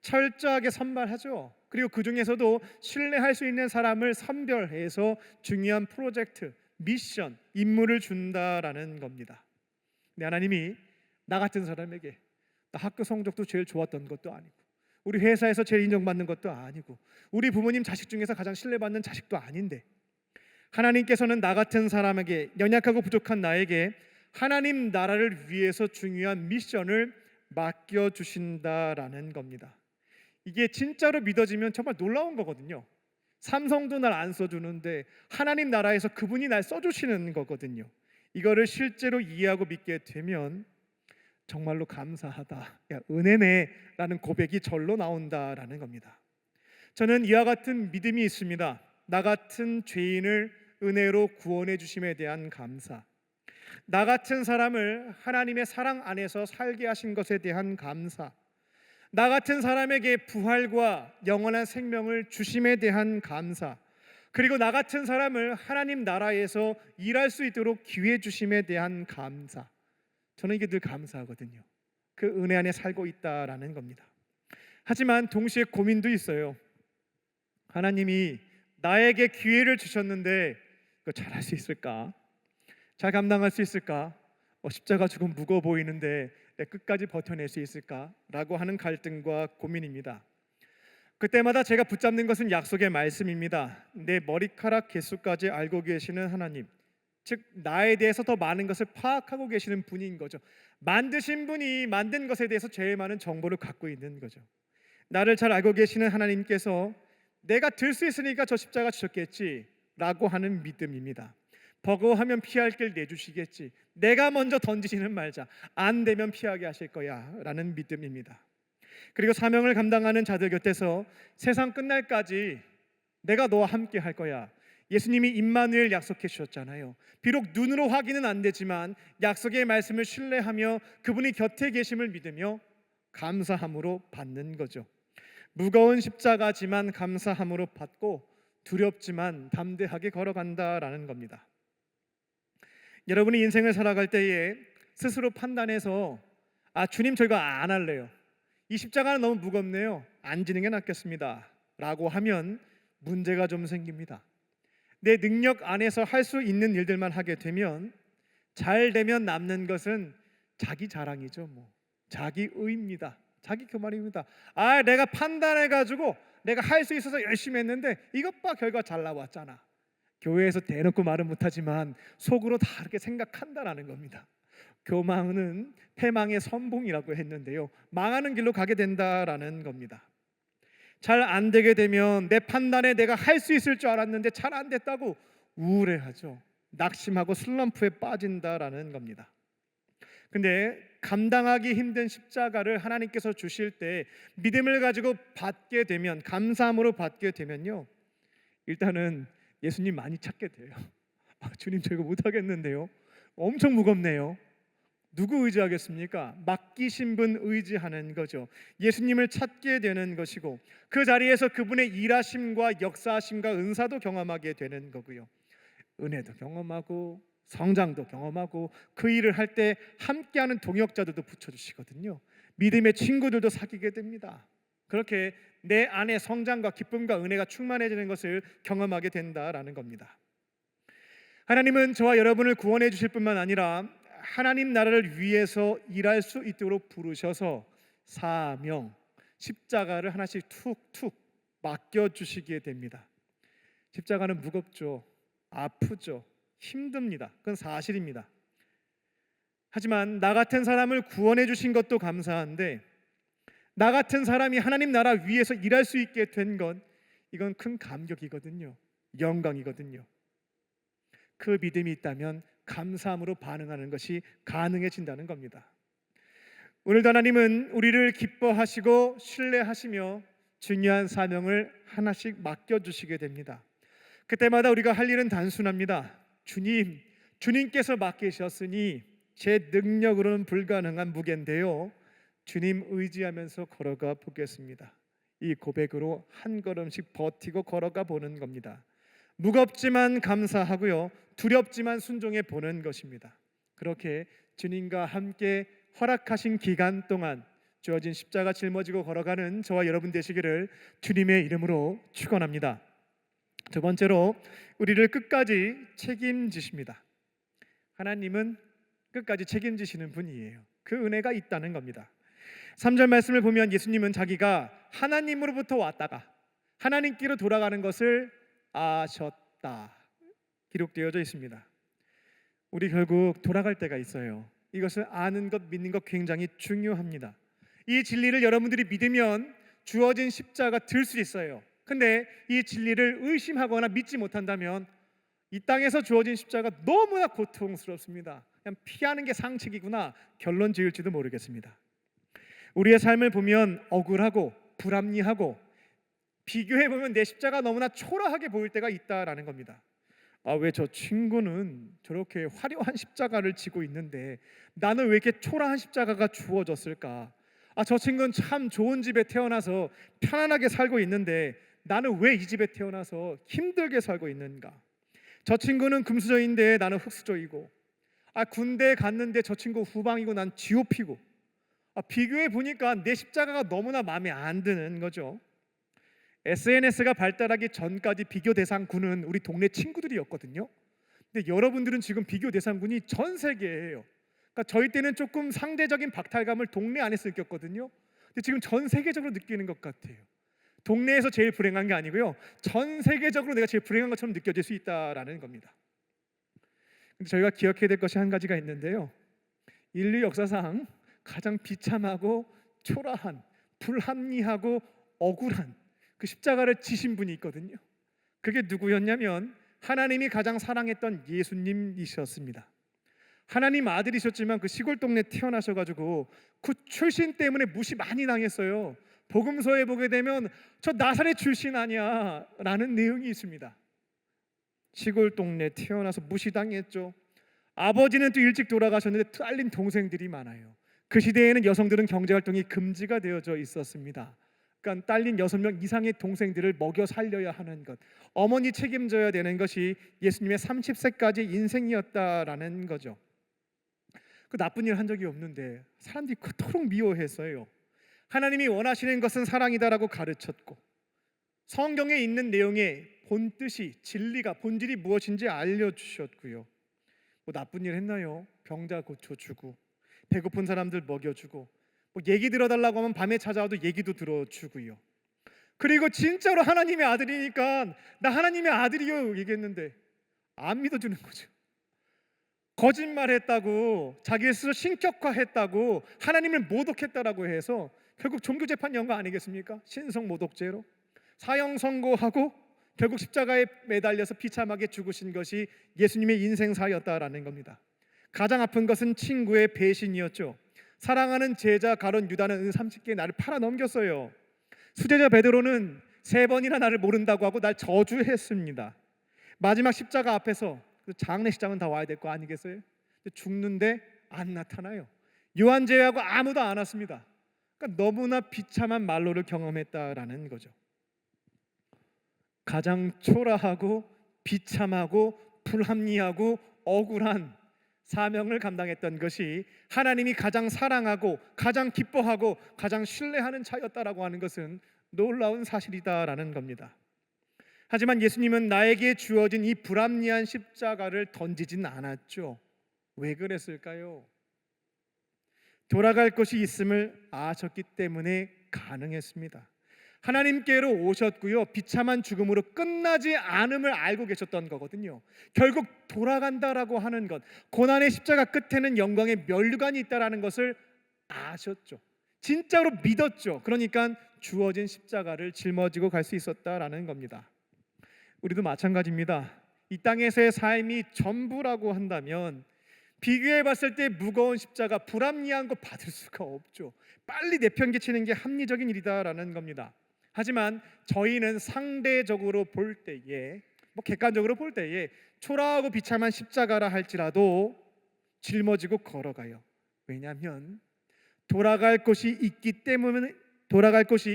[SPEAKER 1] 철저하게 선발하죠. 그리고 그 중에서도 신뢰할 수 있는 사람을 선별해서 중요한 프로젝트, 미션, 임무를 준다라는 겁니다. 근데 하나님이 나 같은 사람에게, 나 학교 성적도 제일 좋았던 것도 아니고, 우리 회사에서 제일 인정받는 것도 아니고, 우리 부모님 자식 중에서 가장 신뢰받는 자식도 아닌데 하나님께서는 나 같은 사람에게, 연약하고 부족한 나에게 하나님 나라를 위해서 중요한 미션을 맡겨주신다라는 겁니다. 이게 진짜로 믿어지면 정말 놀라운 거거든요. 삼성도 날 안 써주는데 하나님 나라에서 그분이 날 써주시는 거거든요. 이거를 실제로 이해하고 믿게 되면 정말로 감사하다, 야, 은혜네 라는 고백이 절로 나온다라는 겁니다. 저는 이와 같은 믿음이 있습니다. 나 같은 죄인을 은혜로 구원해 주심에 대한 감사, 나 같은 사람을 하나님의 사랑 안에서 살게 하신 것에 대한 감사, 나 같은 사람에게 부활과 영원한 생명을 주심에 대한 감사, 그리고 나 같은 사람을 하나님 나라에서 일할 수 있도록 기회 주심에 대한 감사. 저는 이게 늘 감사하거든요. 그 은혜 안에 살고 있다라는 겁니다. 하지만 동시에 고민도 있어요. 하나님이 나에게 기회를 주셨는데 이거 잘할 수 있을까? 잘 감당할 수 있을까? 십자가 조금 무거워 보이는데 끝까지 버텨낼 수 있을까? 라고 하는 갈등과 고민입니다. 그때마다 제가 붙잡는 것은 약속의 말씀입니다. 내 머리카락 개수까지 알고 계시는 하나님, 즉 나에 대해서 더 많은 것을 파악하고 계시는 분인 거죠. 만드신 분이 만든 것에 대해서 제일 많은 정보를 갖고 있는 거죠. 나를 잘 알고 계시는 하나님께서 내가 들 수 있으니까 저 십자가 주셨겠지 라고 하는 믿음입니다. 버거워하면 피할 길 내주시겠지, 내가 먼저 던지지는 말자, 안 되면 피하게 하실 거야 라는 믿음입니다. 그리고 사명을 감당하는 자들 곁에서 세상 끝날까지 내가 너와 함께 할 거야, 예수님이 임마누엘 약속해 주셨잖아요. 비록 눈으로 확인은 안 되지만 약속의 말씀을 신뢰하며 그분이 곁에 계심을 믿으며 감사함으로 받는 거죠. 무거운 십자가지만 감사함으로 받고 두렵지만 담대하게 걸어간다라는 겁니다. 여러분이 인생을 살아갈 때에 스스로 판단해서 주님 저 이거 안 할래요, 이 십자가는 너무 무겁네요, 안 지는 게 낫겠습니다 라고 하면 문제가 좀 생깁니다. 내 능력 안에서 할 수 있는 일들만 하게 되면 잘 되면 남는 것은 자기 자랑이죠. 자기 의입니다. 자기 교만입니다. 내가 판단해가지고 내가 할 수 있어서 열심히 했는데 이것 봐, 결과 잘 나왔잖아. 교회에서 대놓고 말은 못하지만 속으로 다 그렇게 생각한다라는 겁니다. 교만은 패망의 선봉이라고 했는데요, 망하는 길로 가게 된다라는 겁니다. 잘 안 되게 되면 내 판단에 내가 할 수 있을 줄 알았는데 잘 안 됐다고 우울해하죠. 낙심하고 슬럼프에 빠진다라는 겁니다. 근데 감당하기 힘든 십자가를 하나님께서 주실 때 믿음을 가지고 받게 되면, 감사함으로 받게 되면요, 일단은 예수님 많이 찾게 돼요. 주님 저 이거 못하겠는데요, 엄청 무겁네요. 누구 의지하겠습니까? 맡기신 분 의지하는 거죠. 예수님을 찾게 되는 것이고 그 자리에서 그분의 일하심과 역사하심과 은사도 경험하게 되는 거고요, 은혜도 경험하고 성장도 경험하고 그 일을 할 때 함께하는 동역자들도 붙여주시거든요. 믿음의 친구들도 사귀게 됩니다. 그렇게 내 안에 성장과 기쁨과 은혜가 충만해지는 것을 경험하게 된다라는 겁니다. 하나님은 저와 여러분을 구원해 주실 뿐만 아니라 하나님 나라를 위해서 일할 수 있도록 부르셔서 사명, 십자가를 하나씩 툭툭 맡겨주시게 됩니다. 십자가는 무겁죠, 아프죠, 힘듭니다. 그건 사실입니다. 하지만 나 같은 사람을 구원해 주신 것도 감사한데 나 같은 사람이 하나님 나라 위에서 일할 수 있게 된 건 이건 큰 감격이거든요, 영광이거든요. 그 믿음이 있다면 감사함으로 반응하는 것이 가능해진다는 겁니다. 오늘도 하나님은 우리를 기뻐하시고 신뢰하시며 중요한 사명을 하나씩 맡겨주시게 됩니다. 그때마다 우리가 할 일은 단순합니다. 주님께서 맡기셨으니 제 능력으로는 불가능한 무게인데요, 주님 의지하면서 걸어가 보겠습니다. 이 고백으로 한 걸음씩 버티고 걸어가 보는 겁니다. 무겁지만 감사하고요, 두렵지만 순종해 보는 것입니다. 그렇게 주님과 함께 허락하신 기간 동안 주어진 십자가 짊어지고 걸어가는 저와 여러분 되시기를 주님의 이름으로 축원합니다. 두 번째로 우리를 끝까지 책임지십니다. 하나님은 끝까지 책임지시는 분이에요. 그 은혜가 있다는 겁니다. 3절 말씀을 보면 예수님은 자기가 하나님으로부터 왔다가 하나님께로 돌아가는 것을 아셨다. 기록되어져 있습니다. 우리 결국 돌아갈 때가 있어요. 이것을 아는 것, 믿는 것 굉장히 중요합니다. 이 진리를 여러분들이 믿으면 주어진 십자가 들 수 있어요. 근데 이 진리를 의심하거나 믿지 못한다면 이 땅에서 주어진 십자가 너무나 고통스럽습니다. 그냥 피하는 게 상책이구나 결론 지을지도 모르겠습니다. 우리의 삶을 보면 억울하고 불합리하고 비교해보면 내 십자가 너무나 초라하게 보일 때가 있다라는 겁니다. 왜 저 친구는 저렇게 화려한 십자가를 지고 있는데 나는 왜 이렇게 초라한 십자가가 주어졌을까? 저 친구는 참 좋은 집에 태어나서 편안하게 살고 있는데 나는 왜 이 집에 태어나서 힘들게 살고 있는가? 저 친구는 금수저인데 나는 흙수저이고, 군대에 갔는데 저 친구 후방이고 난 GOP고, 비교해 보니까 내 십자가가 너무나 마음에 안 드는 거죠. SNS가 발달하기 전까지 비교 대상군은 우리 동네 친구들이었거든요. 근데 여러분들은 지금 비교 대상군이 전 세계예요. 그러니까 저희 때는 조금 상대적인 박탈감을 동네 안에서 느꼈거든요. 근데 지금 전 세계적으로 느끼는 것 같아요. 동네에서 제일 불행한 게 아니고요, 전 세계적으로 내가 제일 불행한 것처럼 느껴질 수 있다라는 겁니다. 근데 저희가 기억해야 될 것이 한 가지가 있는데요, 인류 역사상 가장 비참하고 초라한, 불합리하고 억울한 그 십자가를 지신 분이 있거든요. 그게 누구였냐면 하나님이 가장 사랑했던 예수님이셨습니다. 하나님 아들이셨지만 그 시골 동네 태어나셔가지고 그 출신 때문에 무시 많이 당했어요. 복음서에 보게 되면 저 나사렛 출신 아니야 라는 내용이 있습니다. 시골 동네 태어나서 무시당했죠. 아버지는 또 일찍 돌아가셨는데 딸린 동생들이 많아요. 그 시대에는 여성들은 경제활동이 금지가 되어져 있었습니다. 그러니까 딸린 6명 이상의 동생들을 먹여 살려야 하는 것, 어머니 책임져야 되는 것이 예수님의 30세까지 인생이었다라는 거죠. 그 나쁜 일 한 적이 없는데 사람들이 그토록 미워했어요. 하나님이 원하시는 것은 사랑이다라고 가르쳤고, 성경에 있는 내용의 본뜻이, 진리가, 본질이 무엇인지 알려주셨고요. 나쁜 일 했나요? 병자 고쳐주고, 배고픈 사람들 먹여주고, 얘기 들어달라고 하면 밤에 찾아와도 얘기도 들어주고요. 그리고 진짜로 하나님의 아들이니까 나 하나님의 아들이요 얘기했는데 안 믿어주는 거죠. 거짓말했다고, 자기 스스로 신격화했다고, 하나님을 모독했다라고 해서 결국 종교재판 연 거 아니겠습니까? 신성모독죄로 사형 선고하고 결국 십자가에 매달려서 비참하게 죽으신 것이 예수님의 인생사였다라는 겁니다. 가장 아픈 것은 친구의 배신이었죠. 사랑하는 제자 가룟 유다는 30개 나를 팔아넘겼어요. 수제자 베드로는 3번이나 나를 모른다고 하고 날 저주했습니다. 마지막 십자가 앞에서 장례식장은 다 와야 될 거 아니겠어요? 죽는데 안 나타나요. 요한 제외하고 아무도 안 왔습니다. 그러니까 너무나 비참한 말로를 경험했다라는 거죠. 가장 초라하고 비참하고 불합리하고 억울한 사명을 감당했던 것이 하나님이 가장 사랑하고 가장 기뻐하고 가장 신뢰하는 자였다라고 하는 것은 놀라운 사실이다라는 겁니다. 하지만 예수님은 나에게 주어진 이 불합리한 십자가를 던지진 않았죠. 왜 그랬을까요? 돌아갈 것이 있음을 아셨기 때문에 가능했습니다. 하나님께로 오셨고요, 비참한 죽음으로 끝나지 않음을 알고 계셨던 거거든요. 결국 돌아간다라고 하는 것, 고난의 십자가 끝에는 영광의 면류관이 있다라는 것을 아셨죠. 진짜로 믿었죠. 그러니까 주어진 십자가를 짊어지고 갈 수 있었다라는 겁니다. 우리도 마찬가지입니다. 이 땅에서의 삶이 전부라고 한다면 비교해 봤을 때 무거운 십자가, 불합리한 거 받을 수가 없죠. 빨리 내팽개치는 게 합리적인 일이다라는 겁니다. 하지만 저희는 상대적으로 볼 때에, 객관적으로 볼 때에 초라하고 비참한 십자가라 할지라도 짊어지고 걸어가요. 왜냐하면 돌아갈 곳이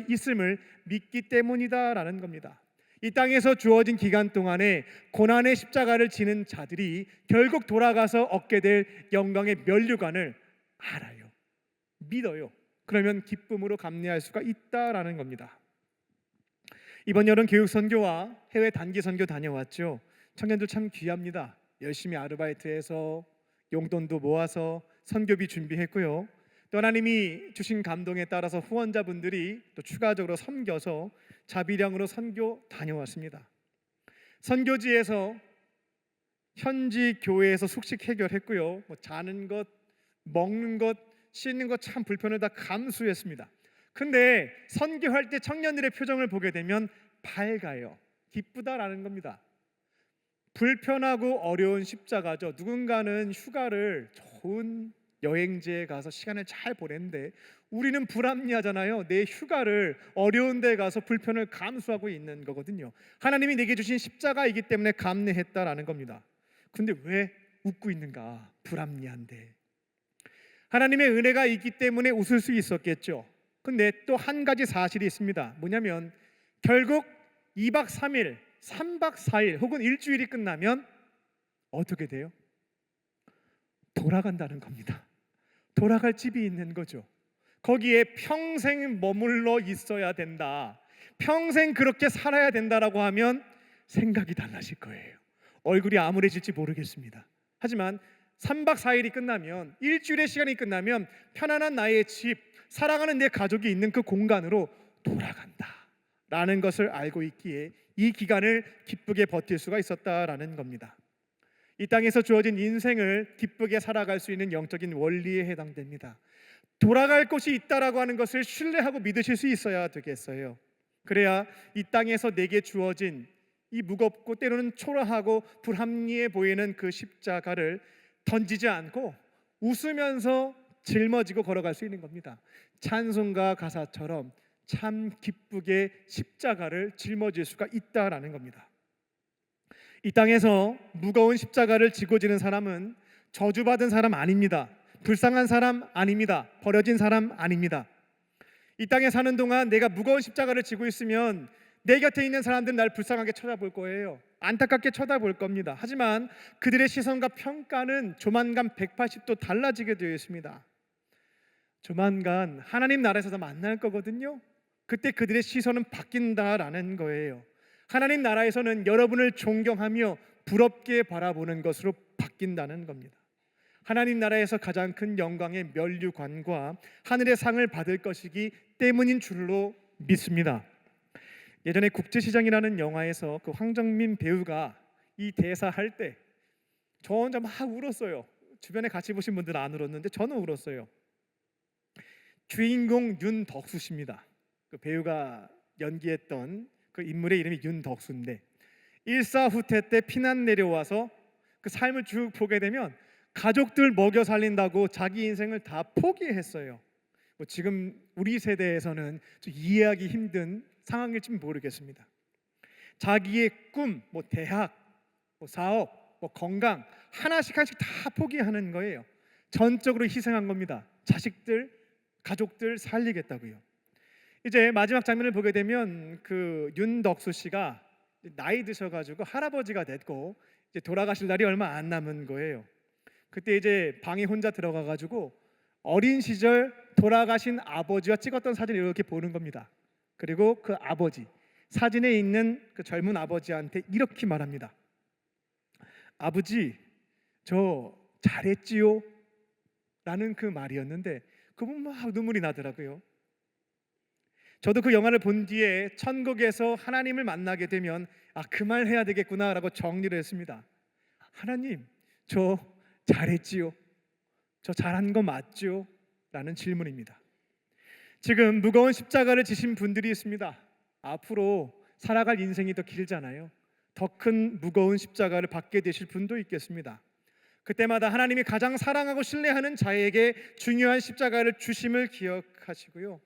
[SPEAKER 1] 있음을 믿기 때문이다라는 겁니다. 이 땅에서 주어진 기간 동안에 고난의 십자가를 지는 자들이 결국 돌아가서 얻게 될 영광의 면류관을 알아요. 믿어요. 그러면 기쁨으로 감내할 수가 있다라는 겁니다. 이번 여름 교육 선교와 해외 단기 선교 다녀왔죠. 청년들 참 귀합니다. 열심히 아르바이트해서 용돈도 모아서 선교비 준비했고요. 또 하나님이 주신 감동에 따라서 후원자분들이 또 추가적으로 섬겨서 자비량으로 선교 다녀왔습니다. 선교지에서 현지 교회에서 숙식 해결했고요. 뭐 자는 것, 먹는 것, 씻는 것 참 불편을 다 감수했습니다. 근데 선교할 때 청년들의 표정을 보게 되면 밝아요. 기쁘다라는 겁니다. 불편하고 어려운 십자가죠. 누군가는 휴가를 좋은 여행지에 가서 시간을 잘 보냈는데 우리는 불합리하잖아요. 내 휴가를 어려운 데 가서 불편을 감수하고 있는 거거든요. 하나님이 내게 주신 십자가이기 때문에 감내했다라는 겁니다. 근데 왜 웃고 있는가? 불합리한데. 하나님의 은혜가 있기 때문에 웃을 수 있었겠죠. 근데 또 한 가지 사실이 있습니다. 뭐냐면 결국 2박 3일, 3박 4일 혹은 일주일이 끝나면 어떻게 돼요? 돌아간다는 겁니다. 돌아갈 집이 있는 거죠. 거기에 평생 머물러 있어야 된다. 평생 그렇게 살아야 된다라고 하면 생각이 달라질 거예요. 얼굴이 암울해질지 모르겠습니다. 하지만 3박 4일이 끝나면, 일주일의 시간이 끝나면 편안한 나의 집, 사랑하는 내 가족이 있는 그 공간으로 돌아간다 라는 것을 알고 있기에 이 기간을 기쁘게 버틸 수가 있었다라는 겁니다. 이 땅에서 주어진 인생을 기쁘게 살아갈 수 있는 영적인 원리에 해당됩니다. 돌아갈 곳이 있다라고 하는 것을 신뢰하고 믿으실 수 있어야 되겠어요. 그래야 이 땅에서 내게 주어진 이 무겁고 때로는 초라하고 불합리해 보이는 그 십자가를 던지지 않고 웃으면서 짊어지고 걸어갈 수 있는 겁니다. 찬송가 가사처럼 참 기쁘게 십자가를 짊어질 수가 있다라는 겁니다. 이 땅에서 무거운 십자가를 지고 지는 사람은 저주받은 사람 아닙니다. 불쌍한 사람 아닙니다. 버려진 사람 아닙니다. 이 땅에 사는 동안 내가 무거운 십자가를 지고 있으면 내 곁에 있는 사람들은 날 불쌍하게 쳐다볼 거예요. 안타깝게 쳐다볼 겁니다. 하지만 그들의 시선과 평가는 조만간 180도 달라지게 되어 있습니다. 조만간 하나님 나라에서 만날 거거든요. 그때 그들의 시선은 바뀐다라는 거예요. 하나님 나라에서는 여러분을 존경하며 부럽게 바라보는 것으로 바뀐다는 겁니다. 하나님 나라에서 가장 큰 영광의 면류관과 하늘의 상을 받을 것이기 때문인 줄로 믿습니다. 예전에 국제시장이라는 영화에서 그 황정민 배우가 이 대사 할 때 저 혼자 막 울었어요. 주변에 같이 보신 분들은 안 울었는데 저는 울었어요. 주인공 윤덕수 씨입니다. 그 배우가 연기했던 그 인물의 이름이 윤덕수인데 일사후퇴 때 피난 내려와서 그 삶을 쭉 보게 되면 가족들 먹여 살린다고 자기 인생을 다 포기했어요. 뭐 지금 우리 세대에서는 좀 이해하기 힘든 상황일지 모르겠습니다. 자기의 꿈, 뭐 대학, 뭐 사업, 뭐 건강 하나씩 다 포기하는 거예요. 전적으로 희생한 겁니다. 자식들, 가족들 살리겠다고요. 이제 마지막 장면을 보게 되면 그 윤덕수 씨가 나이 드셔가지고 할아버지가 됐고 이제 돌아가실 날이 얼마 안 남은 거예요. 그때 이제 방에 혼자 들어가가지고 어린 시절 돌아가신 아버지와 찍었던 사진을 이렇게 보는 겁니다. 그리고 그 아버지, 사진에 있는 그 젊은 아버지한테 이렇게 말합니다. 아버지, 저 잘했지요? 라는 그 말이었는데 그분 막 눈물이 나더라고요. 저도 그 영화를 본 뒤에 천국에서 하나님을 만나게 되면 그 말 해야 되겠구나라고 정리를 했습니다. 하나님, 저 잘했지요? 저 잘한 거 맞죠? 라는 질문입니다. 지금 무거운 십자가를 지신 분들이 있습니다. 앞으로 살아갈 인생이 더 길잖아요. 더 큰 무거운 십자가를 받게 되실 분도 있겠습니다. 그때마다 하나님이 가장 사랑하고 신뢰하는 자에게 중요한 십자가를 주심을 기억하시고요.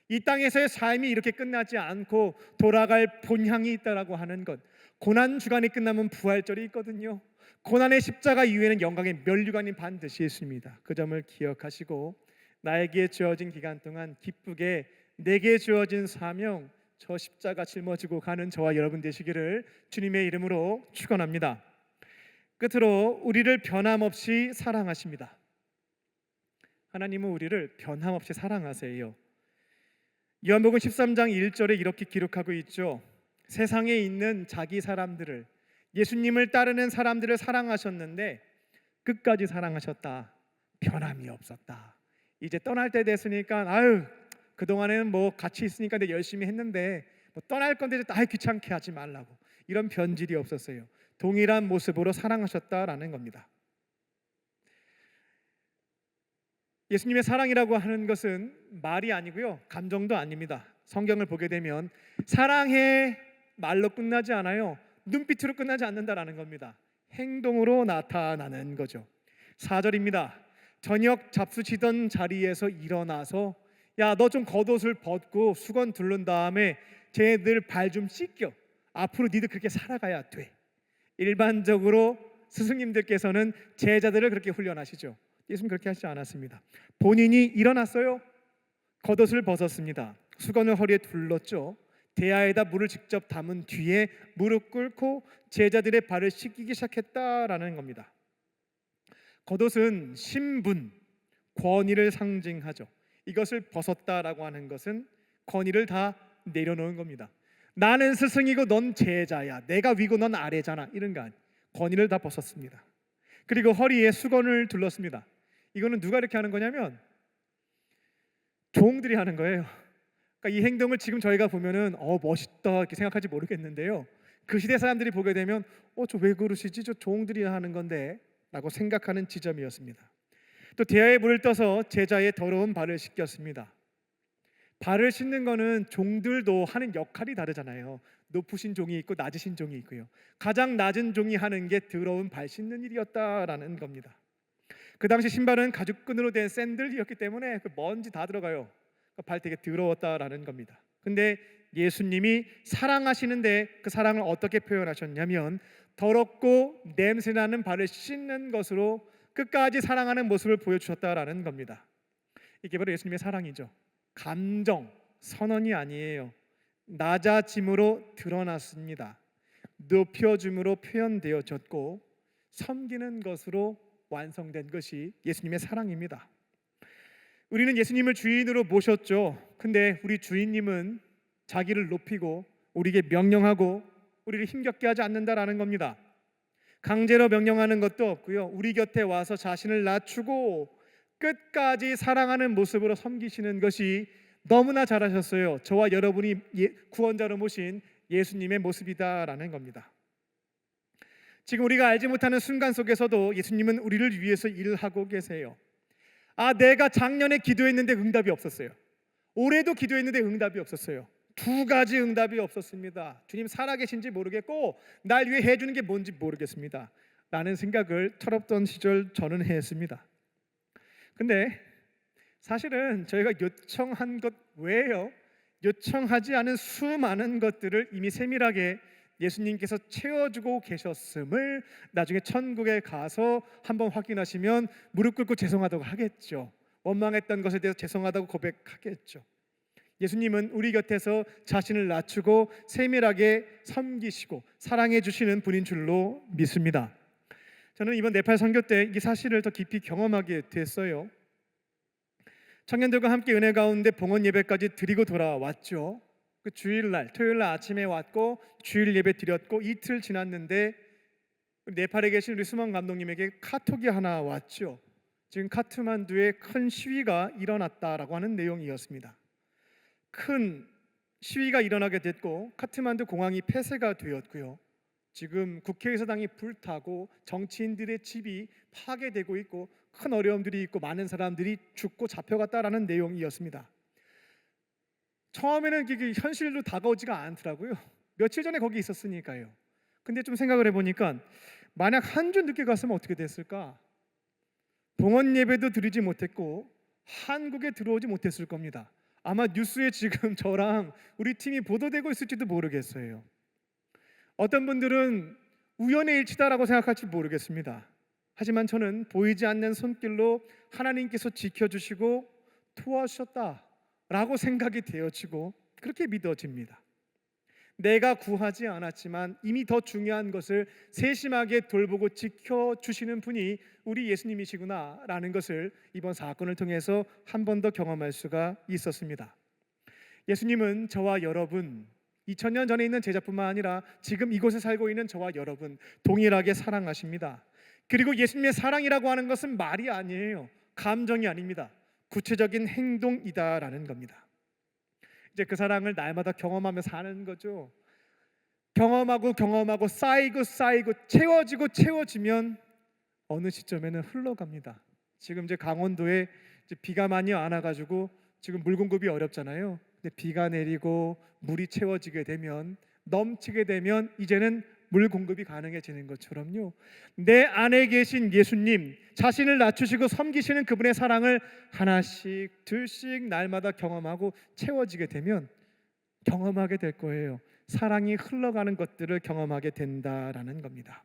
[SPEAKER 1] 이 땅에서의 삶이 이렇게 끝나지 않고 돌아갈 본향이 있다라고 하는 것. 고난 주간이 끝나면 부활절이 있거든요. 고난의 십자가 이후에는 영광의 면류관이 반드시 있습니다. 그 점을 기억하시고 나에게 주어진 기간 동안 기쁘게 내게 주어진 사명, 저 십자가 짊어지고 가는 저와 여러분 되시기를 주님의 이름으로 축원합니다. 끝으로 우리를 변함없이 사랑하십니다. 하나님은 우리를 변함없이 사랑하세요. 요한복음 13장 1절에 이렇게 기록하고 있죠. 세상에 있는 자기 사람들을, 예수님을 따르는 사람들을 사랑하셨는데 끝까지 사랑하셨다. 변함이 없었다. 이제 떠날 때 됐으니까 그동안에는 뭐 같이 있으니까 내가 열심히 했는데 뭐 떠날 건데 귀찮게 하지 말라고, 이런 변질이 없었어요. 동일한 모습으로 사랑하셨다라는 겁니다. 예수님의 사랑이라고 하는 것은 말이 아니고요, 감정도 아닙니다. 성경을 보게 되면 사랑해 말로 끝나지 않아요. 눈빛으로 끝나지 않는다라는 겁니다. 행동으로 나타나는 거죠. 4절입니다. 저녁 잡수시던 자리에서 일어나서 야, 너 좀 겉옷을 벗고 수건 두른 다음에 쟤들 발 좀 씻겨. 앞으로 니들 그렇게 살아가야 돼. 일반적으로 스승님들께서는 제자들을 그렇게 훈련하시죠. 예수님 그렇게 하시지 않았습니다. 본인이 일어났어요. 겉옷을 벗었습니다. 수건을 허리에 둘렀죠. 대야에다 물을 직접 담은 뒤에 무릎 꿇고 제자들의 발을 씻기기 시작했다라는 겁니다. 겉옷은 신분, 권위를 상징하죠. 이것을 벗었다라고 하는 것은 권위를 다 내려놓은 겁니다. 나는 스승이고 넌 제자야. 내가 위고 넌 아래잖아. 이런 거 아니에요. 권위를 다 벗었습니다. 그리고 허리에 수건을 둘렀습니다. 이거는 누가 이렇게 하는 거냐면 종들이 하는 거예요. 그러니까 이 행동을 지금 저희가 보면은 멋있다 이렇게 생각할지 모르겠는데요. 그 시대 사람들이 보게 되면 저 왜 그러시지? 저 종들이 하는 건데 라고 생각하는 지점이었습니다. 또 대야에 물을 떠서 제자의 더러운 발을 씻겼습니다. 발을 씻는 거는 종들도 하는 역할이 다르잖아요. 높으신 종이 있고 낮으신 종이 있고요. 가장 낮은 종이 하는 게 더러운 발 씻는 일이었다라는 겁니다. 그 당시 신발은 가죽끈으로 된 샌들이었기 때문에 그 먼지 다 들어가요. 발 되게 더러웠다라는 겁니다. 근데 예수님이 사랑하시는데 그 사랑을 어떻게 표현하셨냐면 더럽고 냄새나는 발을 씻는 것으로 끝까지 사랑하는 모습을 보여주셨다라는 겁니다. 이게 바로 예수님의 사랑이죠. 감정, 선언이 아니에요. 낮아짐으로 드러났습니다. 높여줌으로 표현되어졌고 섬기는 것으로 완성된 것이 예수님의 사랑입니다. 우리는 예수님을 주인으로 모셨죠. 근데 우리 주인님은 자기를 높이고 우리에게 명령하고 우리를 힘겹게 하지 않는다라는 겁니다. 강제로 명령하는 것도 없고요. 우리 곁에 와서 자신을 낮추고 끝까지 사랑하는 모습으로 섬기시는 것이 너무나 잘하셨어요. 저와 여러분이 구원자로 모신 예수님의 모습이다라는 겁니다. 지금 우리가 알지 못하는 순간 속에서도 예수님은 우리를 위해서 일하고 계세요. 내가 작년에 기도했는데 응답이 없었어요. 올해도 기도했는데 응답이 없었어요. 두 가지 응답이 없었습니다. 주님 살아계신지 모르겠고 날 위해 해주는 게 뭔지 모르겠습니다 라는 생각을 철없던 시절 저는 했습니다. 근데 사실은 저희가 요청한 것 외에요, 요청하지 않은 수많은 것들을 이미 세밀하게 예수님께서 채워주고 계셨음을 나중에 천국에 가서 한번 확인하시면 무릎 꿇고 죄송하다고 하겠죠. 원망했던 것에 대해서 죄송하다고 고백하겠죠. 예수님은 우리 곁에서 자신을 낮추고 세밀하게 섬기시고 사랑해 주시는 분인 줄로 믿습니다. 저는 이번 네팔 선교 때 이 사실을 더 깊이 경험하게 됐어요. 청년들과 함께 은혜 가운데 봉헌 예배까지 드리고 돌아왔죠. 그 주일날, 토요일날 아침에 왔고 주일 예배 드렸고 이틀 지났는데 네팔에 계신 우리 수만 감독님에게 카톡이 하나 왔죠. 지금 카트만두에 큰 시위가 일어났다라고 하는 내용이었습니다. 큰 시위가 일어나게 됐고 카트만두 공항이 폐쇄가 되었고요. 지금 국회의사당이 불타고 정치인들의 집이 파괴되고 있고 큰 어려움들이 있고 많은 사람들이 죽고 잡혀갔다라는 내용이었습니다. 처음에는 이게 현실로 다가오지가 않더라고요. 며칠 전에 거기 있었으니까요. 근데 좀 생각을 해보니까 만약 한 주 늦게 갔으면 어떻게 됐을까? 봉헌 예배도 드리지 못했고 한국에 들어오지 못했을 겁니다. 아마 뉴스에 지금 저랑 우리 팀이 보도되고 있을지도 모르겠어요. 어떤 분들은 우연의 일치다라고 생각할지 모르겠습니다. 하지만 저는 보이지 않는 손길로 하나님께서 지켜주시고 도와주셨다라고 생각이 되어지고 그렇게 믿어집니다. 내가 구하지 않았지만 이미 더 중요한 것을 세심하게 돌보고 지켜주시는 분이 우리 예수님이시구나라는 것을 이번 사건을 통해서 한 번 더 경험할 수가 있었습니다. 예수님은 저와 여러분, 2000년 전에 있는 제자뿐만 아니라 지금 이곳에 살고 있는 저와 여러분 동일하게 사랑하십니다. 그리고 예수님의 사랑이라고 하는 것은 말이 아니에요. 감정이 아닙니다. 구체적인 행동이다라는 겁니다. 이제 그 사랑을 날마다 경험하며 사는 거죠. 경험하고 쌓이고 채워지면 어느 시점에는 흘러갑니다. 지금 이제 강원도에 이제 비가 많이 안 와가지고 지금 물 공급이 어렵잖아요. 근데 비가 내리고 물이 채워지게 되면, 넘치게 되면 이제는 물 공급이 가능해지는 것처럼요, 내 안에 계신 예수님, 자신을 낮추시고 섬기시는 그분의 사랑을 하나씩 둘씩 날마다 경험하고 채워지게 되면 경험하게 될 거예요. 사랑이 흘러가는 것들을 경험하게 된다라는 겁니다.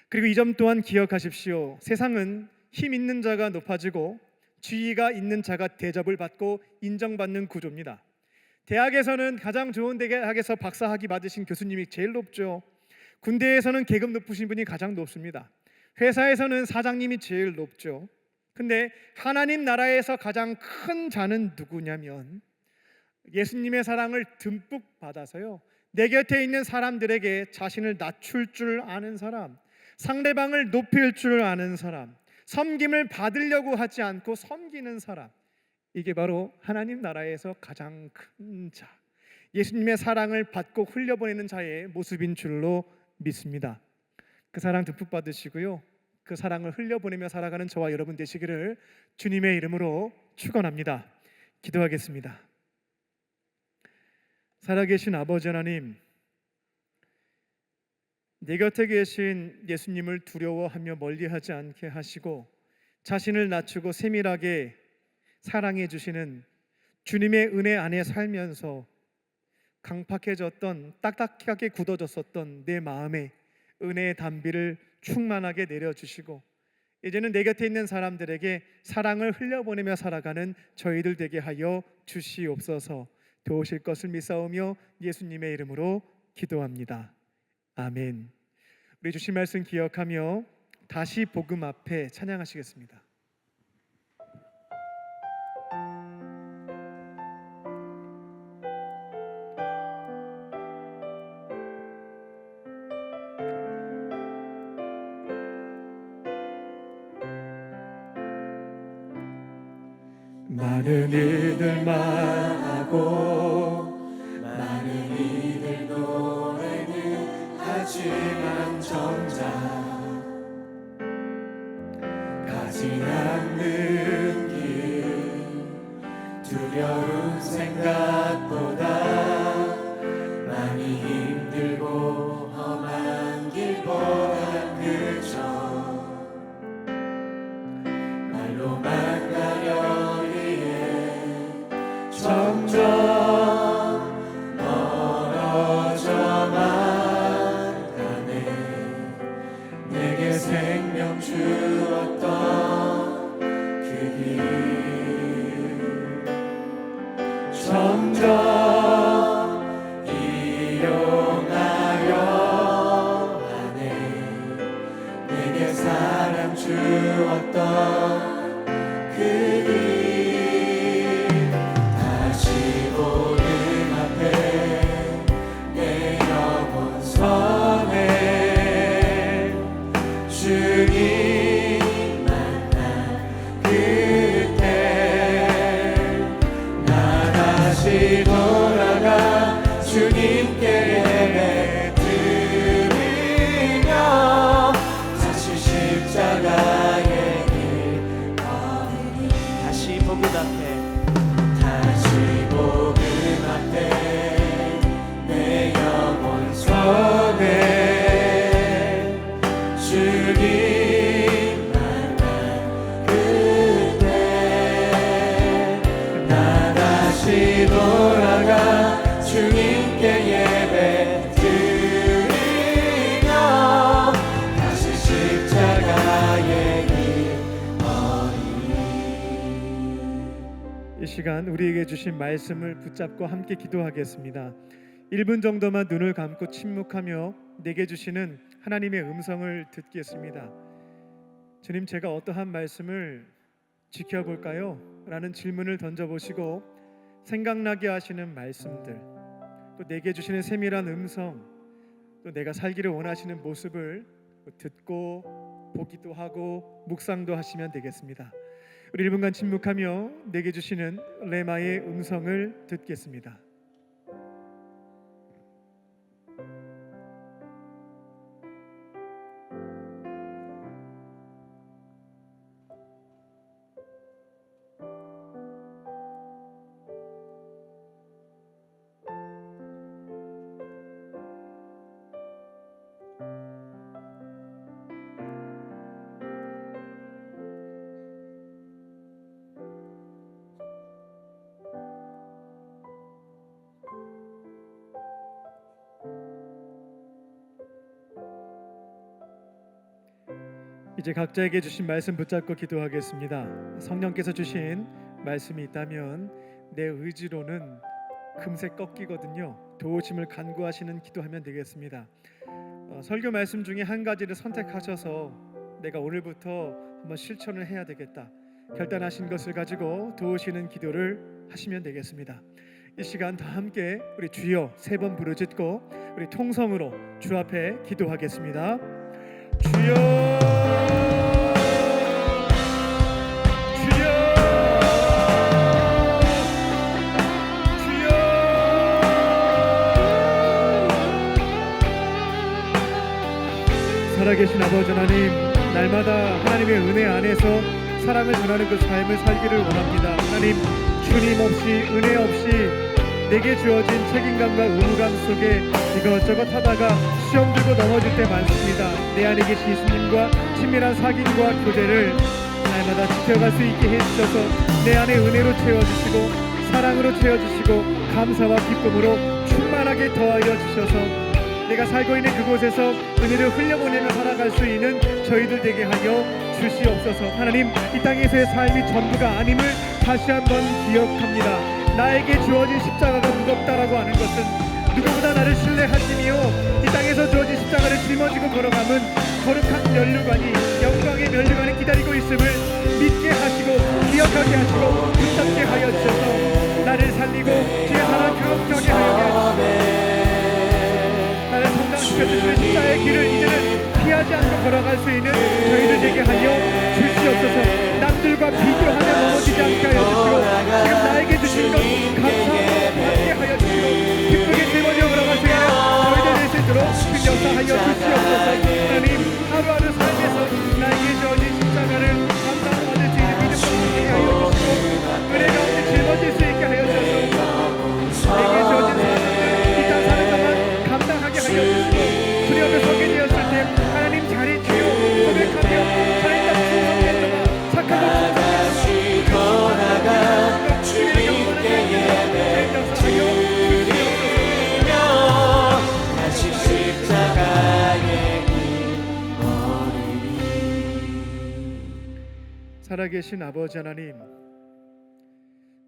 [SPEAKER 1] 그리고 이 점 또한 기억하십시오. 세상은 힘 있는 자가 높아지고 지위가 있는 자가 대접을 받고 인정받는 구조입니다. 대학에서는 가장 좋은 대학에서 박사학위 받으신 교수님이 제일 높죠. 군대에서는 계급 높으신 분이 가장 높습니다. 회사에서는 사장님이 제일 높죠. 근데 하나님 나라에서 가장 큰 자는 누구냐면, 예수님의 사랑을 듬뿍 받아서요, 내 곁에 있는 사람들에게 자신을 낮출 줄 아는 사람, 상대방을 높일 줄 아는 사람, 섬김을 받으려고 하지 않고 섬기는 사람, 이게 바로 하나님 나라에서 가장 큰 자, 예수님의 사랑을 받고 흘려보내는 자의 모습인 줄로 믿습니다. 그 사랑 듬뿍 받으시고요, 그 사랑을 흘려보내며 살아가는 저와 여러분 되시기를 주님의 이름으로 축원합니다. 기도하겠습니다. 살아계신 아버지 하나님, 내 곁에 계신 예수님을 두려워하며 멀리하지 않게 하시고 자신을 낮추고 세밀하게 사랑해 주시는 주님의 은혜 안에 살면서 강팍해졌던, 딱딱하게 굳어졌었던 내 마음에 은혜의 단비를 충만하게 내려주시고 이제는 내 곁에 있는 사람들에게 사랑을 흘려보내며 살아가는 저희들 되게 하여 주시옵소서. 도우실 것을 믿사오며 예수님의 이름으로 기도합니다. 아멘. 우리 주신 말씀 기억하며 다시 복음 앞에 찬양하시겠습니다.
[SPEAKER 3] 많은 이들 말하고 많은 이들 노래는 하지만 정작 가지 않는 길, 두려운 생각보다 많이 힘들고 험한 길보다 그저 말로만 가려기에 점점 멀어져만 가네. 내게 생명 주었던 그 길 점점 이용하려 하네. 내게 사랑 주었던 그 길 다시 보는 앞에 내 영혼 선해. 주님 만난 그때 나 다시 돌아가 주님께 예배 드리며 다시 십자가의 길 걸으리.
[SPEAKER 2] 다시 복음 앞에
[SPEAKER 3] 다시 복음 앞에 내 영혼 선해. 주님 만난 그때 나 다시 돌아가 주님께 예배 드리며 다시 십자가의 길 걸으리.
[SPEAKER 1] 이 시간 우리에게 주신 말씀을 붙잡고 함께 기도하겠습니다. 1분 정도만 눈을 감고 침묵하며 내게 주시는 하나님의 음성을 듣겠습니다. 주님, 제가 어떠한 말씀을 지켜볼까요? 라는 질문을 던져보시고 생각나게 하시는 말씀들, 또 내게 주시는 세밀한 음성, 또 내가 살기를 원하시는 모습을 듣고 보기도 하고 묵상도 하시면 되겠습니다. 우리 1분간 침묵하며 내게 주시는 레마의 음성을 듣겠습니다. 이제 각자에게 주신 말씀 붙잡고 기도하겠습니다. 성령께서 주신 말씀이 있다면 내 의지로는 금세 꺾이거든요. 도우심을 간구하시는 기도하면 되겠습니다. 설교 말씀 중에 한 가지를 선택하셔서 내가 오늘부터 한번 실천을 해야 되겠다 결단하신 것을 가지고 도우시는 기도를 하시면 되겠습니다. 이 시간 다 함께 우리 주여 3번 부르짖고 우리 통성으로 주 앞에 기도하겠습니다. 주여, 주여, 주여. 살아계신 아버지 하나님, 날마다 하나님의 은혜 안에서 사랑을 전하는 그 삶을 살기를 원합니다. 하나님, 주님 없이, 은혜 없이 내게 주어진 책임감과 의무감 속에 이것저것 하다가 시험 들고 넘어질 때 많습니다. 내 안에 계신 예수님과 친밀한 사귐과 교제를 날마다 지켜갈 수 있게 해주셔서 내 안에 은혜로 채워주시고 사랑으로 채워주시고 감사와 기쁨으로 충만하게 더하여 주셔서 내가 살고 있는 그곳에서 은혜를 흘려보내며 살아갈 수 있는 저희들 되게 하여 주시옵소서. 하나님, 이 땅에서의 삶이 전부가 아님을 다시 한번 기억합니다. 나에게 주어진 십자가가 무겁다라고 하는 것은 누구보다 나를 신뢰하시며 이 땅에서 주어진 십자가를 짊어지고 걸어가면 거룩한 면류관이, 영광의 면류관이 기다리고 있음을 믿게 하시고 기억하게 하시고 붙잡게 하여 주셔서 나를 살리고 주의 사랑 경험하게 하여 주시옵소서. 나를 성장시켜주시는 십자가의 길을 이제는 피하지 않고 걸어갈 수 있는 저희들 되게 하여 주시옵소서. 남들과 비교하며 넘어지지 않게 하여 주시고 지금 나에게 주신 것 감사하게 하여 주시고 기쁘게 짊어져 걸어갈 수 있는 저희들 될 수 있도록 그 역사하여 주시옵소서. 하나님, 하루하루 삶에서 나에게 주어진 십자가를 감당받을 수 있는 믿음과 함께 하여 주시고 은혜 가운데 짊어질 수 있게 하여 주셔서 내게 주어진 삶을 이 땅 사는 동안 감당하게 하여 주시고 주님 앞에 서게 되었을 때 하나님 자리 주여 고백하며 자리가 충성된 자가 착하고 충성된 자가 주님의 영원한 예배 역사하여 주시옵소서.
[SPEAKER 3] 다시 십자가의 길 걸으리.
[SPEAKER 1] 살아계신 아버지 하나님,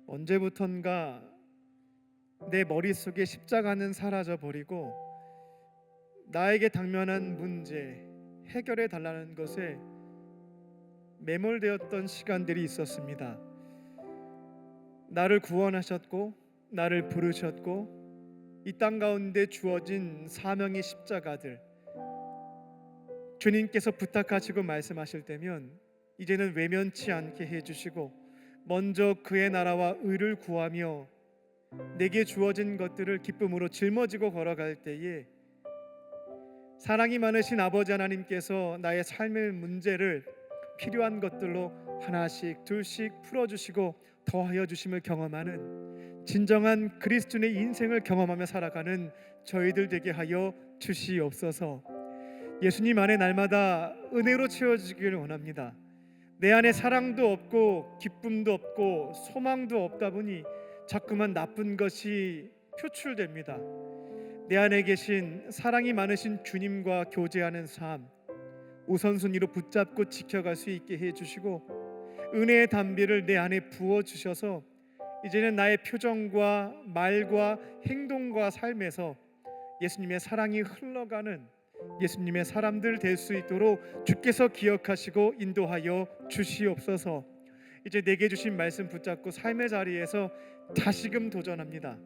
[SPEAKER 1] 언제부턴가 내 머릿속에 십자가는 사라져 버리고 나에게 당면한 문제 해결해 달라는 것에 매몰되었던 시간들이 있었습니다. 나를 구원하셨고 나를 부르셨고 이 땅 가운데 주어진 사명의 십자가들, 주님께서 부탁하시고 말씀하실 때면 이제는 외면치 않게 해주시고 먼저 그의 나라와 의를 구하며 내게 주어진 것들을 기쁨으로 짊어지고 걸어갈 때에 사랑이 많으신 아버지 하나님께서 나의 삶의 문제를 필요한 것들로 하나씩 둘씩 풀어주시고 더하여 주심을 경험하는 진정한 그리스도인의 인생을 경험하며 살아가는 저희들 되게 하여 주시옵소서. 예수님 안에 날마다 은혜로 채워지기를 원합니다. 내 안에 사랑도 없고 기쁨도 없고 소망도 없다 보니 자꾸만 나쁜 것이 표출됩니다. 내 안에 계신 사랑이 많으신 주님과 교제하는 삶 우선순위로 붙잡고 지켜갈 수 있게 해주시고 은혜의 담비를 내 안에 부어주셔서 이제는 나의 표정과 말과 행동과 삶에서 예수님의 사랑이 흘러가는 예수님의 사람들 될 수 있도록 주께서 기억하시고 인도하여 주시옵소서. 이제 내게 주신 말씀 붙잡고 삶의 자리에서 다시금 도전합니다.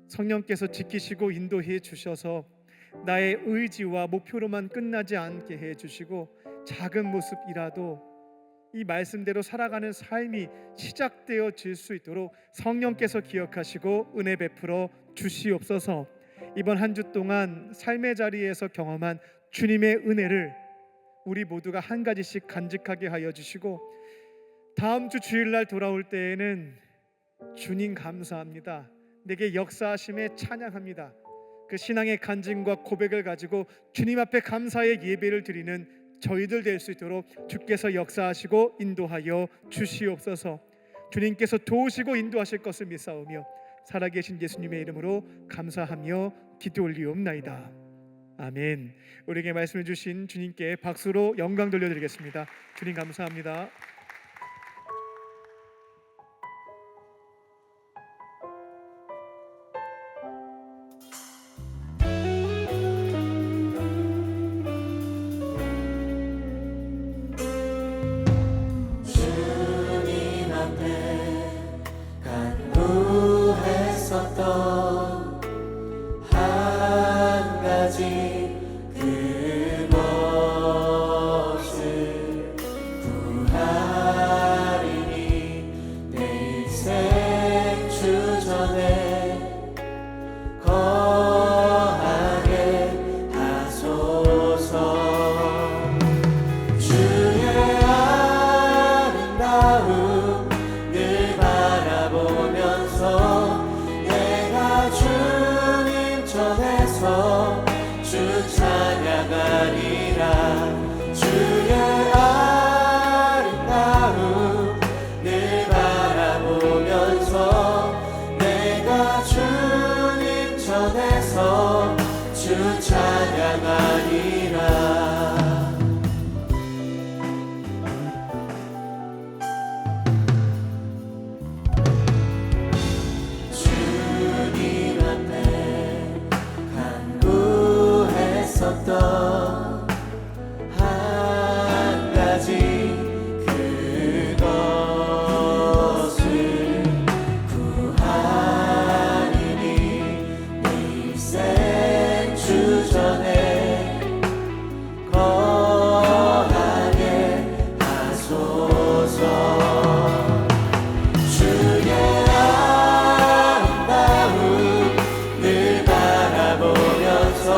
[SPEAKER 1] 성령께서 지키시고 인도해 주셔서 나의 의지와 목표로만 끝나지 않게 해 주시고 작은 모습이라도 이 말씀대로 살아가는 삶이 시작되어질 수 있도록 성령께서 기억하시고 은혜 베풀어 주시옵소서. 이번 한 주 동안 삶의 자리에서 경험한 주님의 은혜를 우리 모두가 한 가지씩 간직하게 하여 주시고 다음 주 주일날 돌아올 때에는 주님 감사합니다, 내게 역사하심에 찬양합니다, 그 신앙의 간증과 고백을 가지고 주님 앞에 감사의 예배를 드리는 저희들 될 수 있도록 주께서 역사하시고 인도하여 주시옵소서. 주님께서 도우시고 인도하실 것을 믿사오며 살아계신 예수님의 이름으로 감사하며 기도 올리옵나이다. 아멘. 우리에게 말씀해 주신 주님께 박수로 영광 돌려드리겠습니다. 주님 감사합니다.
[SPEAKER 3] 주님 앞에 간구했었던 한 가지 그것을 구하리니 내 인생 주전에 거하게 하소서. 주의 아름다움 늘 바라보면서 내가 주님 전에서 주 찬양하리라. 주의 아름다움 늘 바라보면서 내가 주님 전에서 주 찬양하리라. 주님 앞에 간구했었던 한 가지 그것을 구하리니 내 인생 주전에 거하게 하소서. 주의 아름다움 늘 바라보면서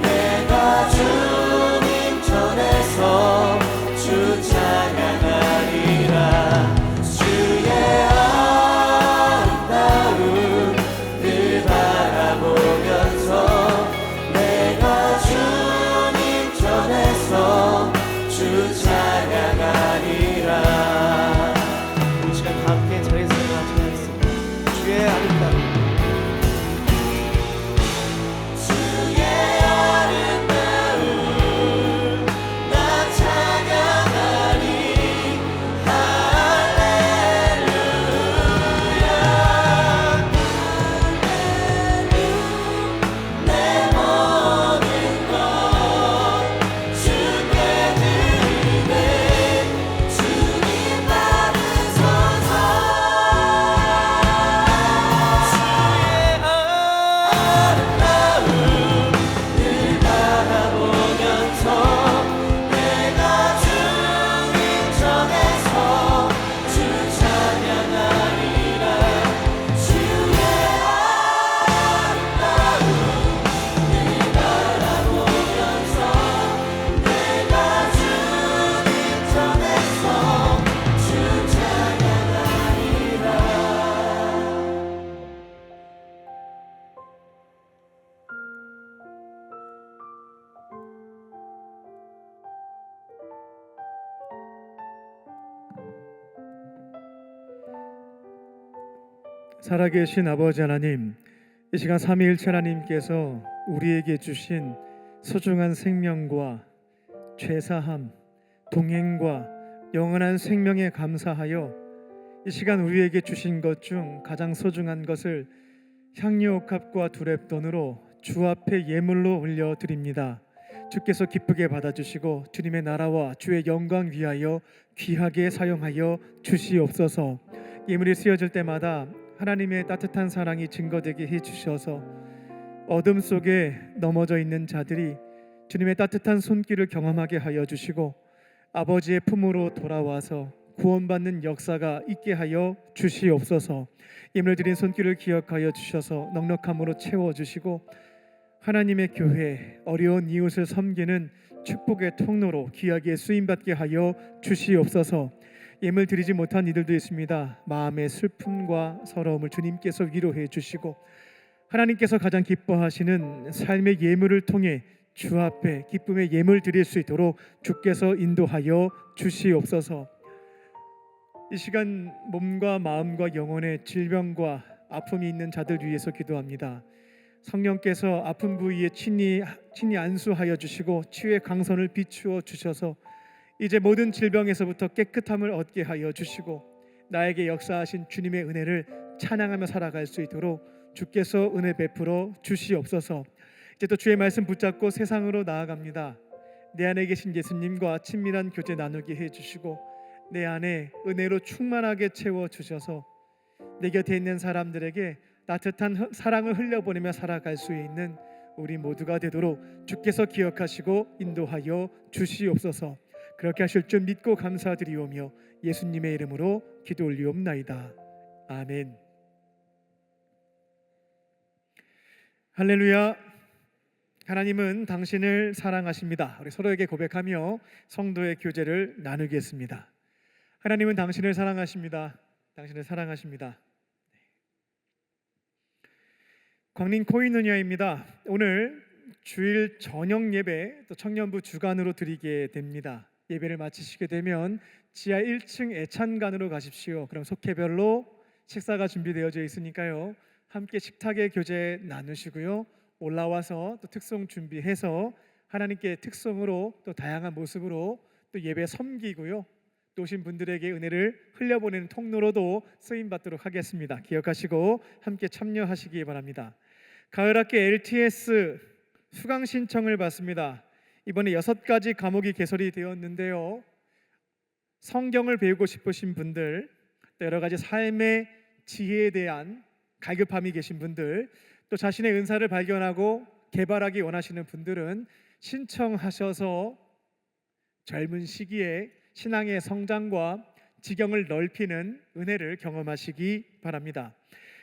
[SPEAKER 3] 내가 주님 전에서 주 찬양하리라. 주의 아름다움 늘 바라보면서 내가 주님 전에서 주 찬양하리라. 이 시간 다 함께 자리에서 찬양하겠습니다. 주의 아름다움 주의 아름다움 나 찬양하리. 할렐루야. 내 모든 것 주께 드리네. 주님 받으소서. 주의 아름다움 늘 바라보면서 내가 주님 전에서 주 찬양하리라. 주의 아름다움 늘 바라보면서 내가 주님 전에서 주 찬양하리라.
[SPEAKER 1] 살아계신 아버지 하나님, 이 시간 삼위일체 하나님께서 우리에게 주신 소중한 생명과 죄사함, 동행과 영원한 생명에 감사하여 이 시간 우리에게 주신 것 중 가장 소중한 것을 향유옥합과 두렙돈으로 주 앞에 예물로 올려드립니다. 주께서 기쁘게 받아주시고 주님의 나라와 주의 영광 위하여 귀하게 사용하여 주시옵소서. 예물이 쓰여질 때마다 하나님의 따뜻한 사랑이 증거되게 해주셔서 어둠 속에 넘어져 있는 자들이 주님의 따뜻한 손길을 경험하게 하여 주시고 아버지의 품으로 돌아와서 구원받는 역사가 있게 하여 주시옵소서. 예물 드린 손길을 기억하여 주셔서 넉넉함으로 채워주시고 하나님의 교회, 어려운 이웃을 섬기는 축복의 통로로 귀하게 쓰임받게 하여 주시옵소서. 예물 드리지 못한 이들도 있습니다. 마음의 슬픔과 서러움을 주님께서 위로해 주시고 하나님께서 가장 기뻐하시는 삶의 예물을 통해 주 앞에 기쁨의 예물 드릴 수 있도록 주께서 인도하여 주시옵소서. 이 시간 몸과 마음과 영혼의 질병과 아픔이 있는 자들 위해서 기도합니다. 성령께서 아픈 부위에 친히 안수하여 주시고 치유의 강선을 비추어 주셔서 이제 모든 질병에서부터 깨끗함을 얻게 하여 주시고 나에게 역사하신 주님의 은혜를 찬양하며 살아갈 수 있도록 주께서 은혜 베풀어 주시옵소서. 이제 또 주의 말씀 붙잡고 세상으로 나아갑니다. 내 안에 계신 예수님과 친밀한 교제 나누게 해주시고 내 안에 은혜로 충만하게 채워주셔서 내 곁에 있는 사람들에게 따뜻한 사랑을 흘려보내며 살아갈 수 있는 우리 모두가 되도록 주께서 기억하시고 인도하여 주시옵소서. 그렇게 하실 줄 믿고 감사드리오며 예수님의 이름으로 기도 올리옵나이다. 아멘. 할렐루야. 하나님은 당신을 사랑하십니다. 우리 서로에게 고백하며 성도의 교제를 나누겠습니다. 하나님은 당신을 사랑하십니다. 당신을 사랑하십니다. 광림 코이노니아입니다. 오늘 주일 저녁 예배 또 청년부 주간으로 드리게 됩니다. 예배를 마치시게 되면 지하 1층 애찬관으로 가십시오. 그럼 속회별로 식사가 준비되어져 있으니까요. 함께 식탁의 교제 나누시고요. 올라와서 또 특송 준비해서 하나님께 특송으로 또 다양한 모습으로 또 예배 섬기고요. 또 오신 분들에게 은혜를 흘려보내는 통로로도 쓰임 받도록 하겠습니다. 기억하시고 함께 참여하시기 바랍니다. 가을학기 LTS 수강 신청을 받습니다. 이번에 6가지 과목이 개설이 되었는데요. 성경을 배우고 싶으신 분들, 또 여러 가지 삶의 지혜에 대한 갈급함이 계신 분들, 또 자신의 은사를 발견하고 개발하기 원하시는 분들은 신청하셔서 젊은 시기에 신앙의 성장과 지경을 넓히는 은혜를 경험하시기 바랍니다.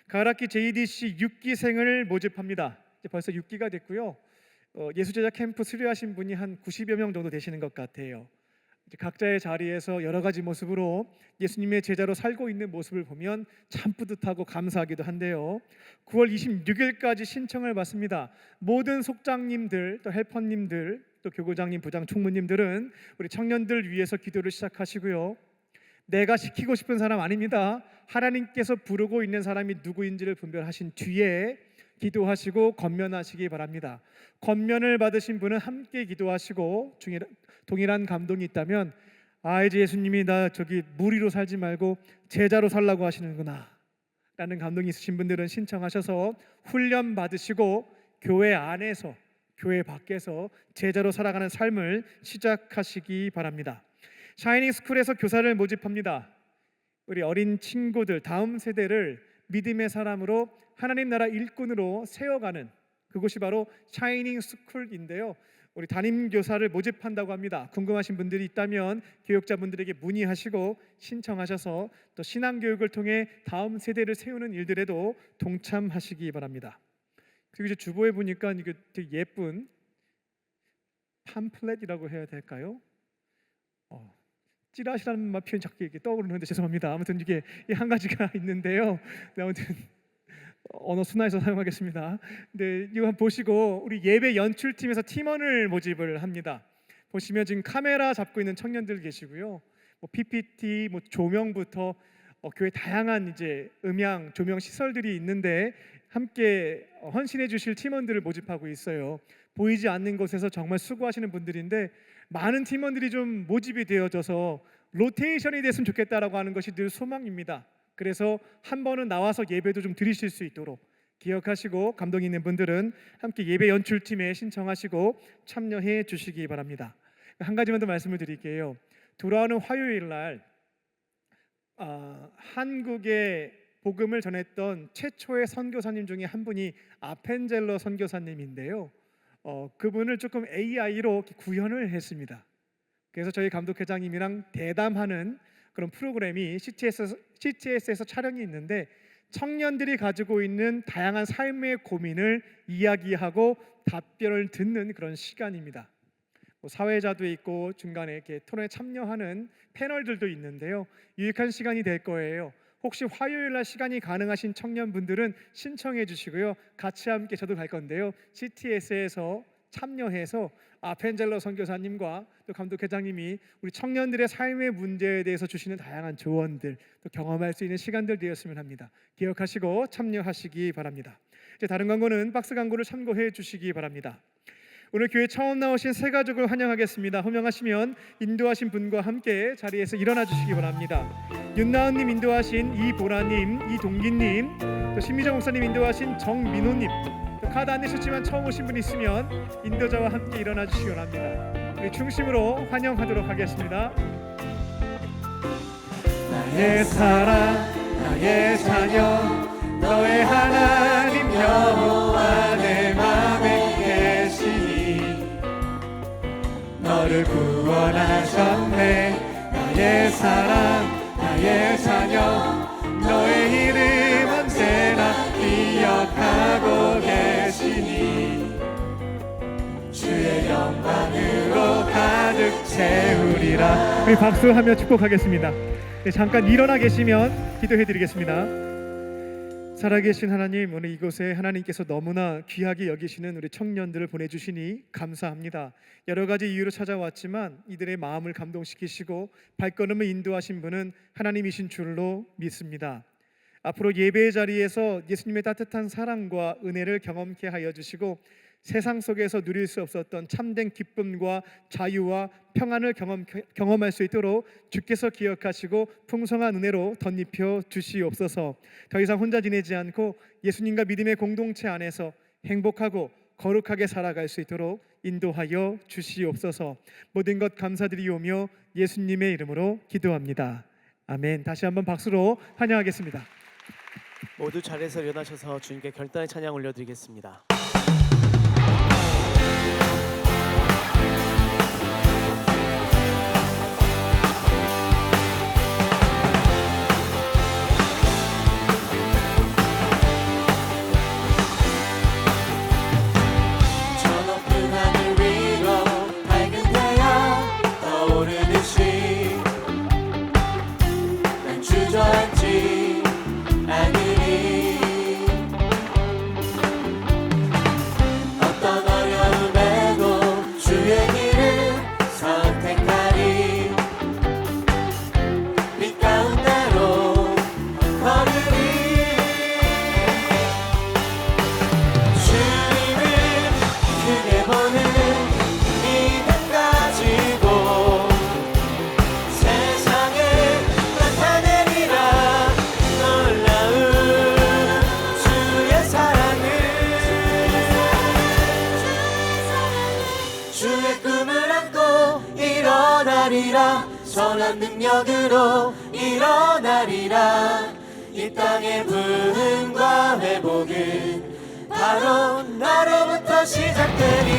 [SPEAKER 1] 가을학기 JDC 6기생을 모집합니다. 이제 벌써 6기가 됐고요. 예수제자 캠프 수료하신 분이 한 90여 명 정도 되시는 것 같아요. 이제 각자의 자리에서 여러 가지 모습으로 예수님의 제자로 살고 있는 모습을 보면 참 뿌듯하고 감사하기도 한데요. 9월 26일까지 신청을 받습니다. 모든 속장님들, 또 헬퍼님들, 또 교구장님, 부장, 총무님들은 우리 청년들 위해서 기도를 시작하시고요. 내가 시키고 싶은 사람 아닙니다. 하나님께서 부르고 있는 사람이 누구인지를 분별하신 뒤에 기도하시고 권면하시기 바랍니다. 권면을 받으신 분은 함께 기도하시고 동일한 감동이 있다면 이제 예수님이 나 저기 무리로 살지 말고 제자로 살라고 하시는구나 라는 감동이 있으신 분들은 신청하셔서 훈련 받으시고 교회 안에서 교회 밖에서 제자로 살아가는 삶을 시작하시기 바랍니다. 샤이닝 스쿨에서 교사를 모집합니다. 우리 어린 친구들, 다음 세대를 믿음의 사람으로 하나님 나라 일꾼으로 세워가는 그곳이 바로 샤이닝 스쿨인데요. 우리 담임 교사를 모집한다고 합니다. 궁금하신 분들이 있다면 교육자분들에게 문의하시고 신청하셔서 또 신앙 교육을 통해 다음 세대를 세우는 일들에도 동참하시기 바랍니다. 그리고 이제 주보에 보니까 이게 되게 예쁜 팜플렛이라고 해야 될까요? 찌라시라는 말 표현 자꾸 이렇게 떠오르는데 죄송합니다. 아무튼 이게 한 가지가 있는데요. 아무튼 언어 순화해서 사용하겠습니다. 근데 이거 한번 보시고 우리 예배 연출팀에서 팀원을 모집을 합니다. 보시면 지금 카메라 잡고 있는 청년들 계시고요. PPT, 조명부터 교회 다양한 이제 음향, 조명 시설들이 있는데 함께 헌신해 주실 팀원들을 모집하고 있어요. 보이지 않는 곳에서 정말 수고하시는 분들인데 많은 팀원들이 좀 모집이 되어져서 로테이션이 됐으면 좋겠다라고 하는 것이 늘 소망입니다. 그래서 한 번은 나와서 예배도 좀 드리실 수 있도록 기억하시고 감동 있는 분들은 함께 예배 연출팀에 신청하시고 참여해 주시기 바랍니다. 한 가지만 더 말씀을 드릴게요. 돌아오는 화요일 날 한국의 복음을 전했던 최초의 선교사님 중에 한 분이 아펜젤러 선교사님인데요. 그분을 조금 AI로 구현을 했습니다. 그래서 저희 감독회장님이랑 대담하는 그런 프로그램이 CTS에서 촬영이 있는데 청년들이 가지고 있는 다양한 삶의 고민을 이야기하고 답변을 듣는 그런 시간입니다. 사회자도 있고 중간에 이렇게 토론에 참여하는 패널들도 있는데요. 유익한 시간이 될 거예요. 혹시 화요일 날 시간이 가능하신 청년분들은 신청해 주시고요. 같이 함께 저도 갈 건데요. CTS에서 참여해서 펜젤러 선교사님과 또 감독회장님이 우리 청년들의 삶의 문제에 대해서 주시는 다양한 조언들 또 경험할 수 있는 시간들 되었으면 합니다. 기억하시고 참여하시기 바랍니다. 이제 다른 광고는 박스 광고를 참고해 주시기 바랍니다. 오늘 교회 처음 나오신 새 가족을 환영하겠습니다. 호명하시면 인도하신 분과 함께 자리에서 일어나 주시기 바랍니다. 윤나은님 인도하신 이보라님, 이동기님, 또 신미정 목사님 인도하신 정민호님, 또 카드 안 내셨지만 처음 오신 분 있으면 인도자와 함께 일어나 주시기 바랍니다. 우리 중심으로 환영하도록 하겠습니다. 나의 사랑, 나의 자녀, 너의 하나님 여호와 내 맘에 계시니 너를 구원하셨네. 나의 사랑, 나의 자녀, 너의 이름 언제나 기억하고 계시니 주의 영광으로 가득 채우리라. 우리 박수하며 축복하겠습니다. 네, 잠깐 일어나 계시면 기도해 드리겠습니다. 살아계신 하나님, 오늘 이곳에 하나님께서 너무나 귀하게 여기시는 우리 청년들을 보내주시니 감사합니다. 여러 가지 이유로 찾아왔지만 이들의 마음을 감동시키시고 발걸음을 인도하신 분은 하나님이신 줄로 믿습니다. 앞으로 예배의 자리에서 예수님의 따뜻한 사랑과 은혜를 경험케 하여 주시고 세상 속에서 누릴 수 없었던 참된 기쁨과 자유와 평안을 경험할 수 있도록 주께서 기억하시고 풍성한 은혜로 덧입혀 주시옵소서. 더 이상 혼자 지내지 않고 예수님과 믿음의 공동체 안에서 행복하고 거룩하게 살아갈 수 있도록 인도하여 주시옵소서. 모든 것 감사드리오며 예수님의 이름으로 기도합니다. 아멘. 다시 한번 박수로 환영하겠습니다.
[SPEAKER 3] 모두 자리에서 일어나셔서 주님께 결단의 찬양 올려드리겠습니다.
[SPEAKER 2] 선한 능력으로 일어나리라. 이 땅의 부흥과 회복은 바로 나로부터 시작되리.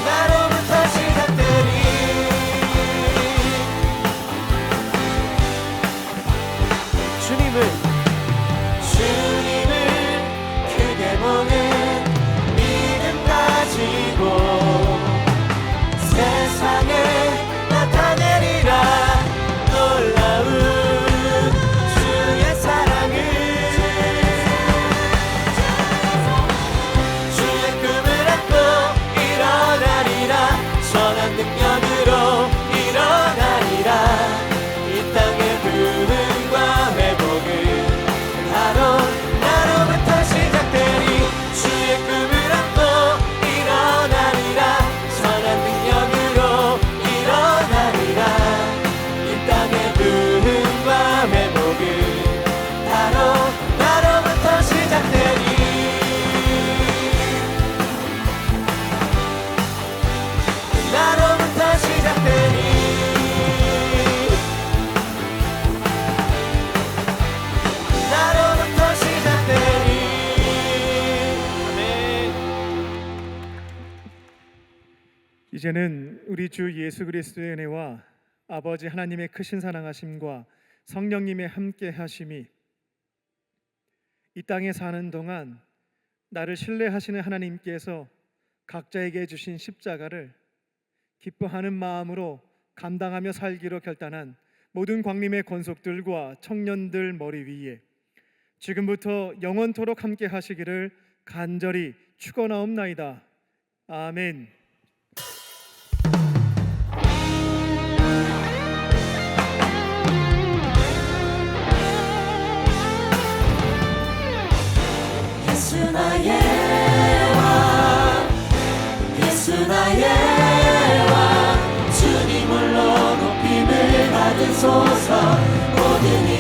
[SPEAKER 2] 나로부터 시작되리. 주님을 크게 보는 세상에 나타내리라. 놀라운 주의 사랑을, 주의 꿈을 안고 일어나리라. 선한 능력으로 일어나리라. 이 땅의 부흥과 회복은 바로 나로부터 시작되리. 주의 꿈을 안고 일어나리라. 선한 능력으로 일어나리라. 이 땅의 부흥과 회복은 바로 나로부터 시작되리. 나로부터 시작되리. 나로부터 시작되리.
[SPEAKER 1] 이제는 우리 주 예수 그리스도의 은혜와 아버지 하나님의 크신 사랑하심과 성령님의 함께 하심이 이 땅에 사는 동안 나를 신뢰하시는 하나님께서 각자에게 주신 십자가를 기뻐하는 마음으로 감당하며 살기로 결단한 모든 광림의 권속들과 청년들 머리 위에 지금부터 영원토록 함께 하시기를 간절히 축원하옵나이다. 아멘.
[SPEAKER 3] 예수 나의 왕, 예수 나의 왕, 주님 홀로 높임을 받으소서. 모든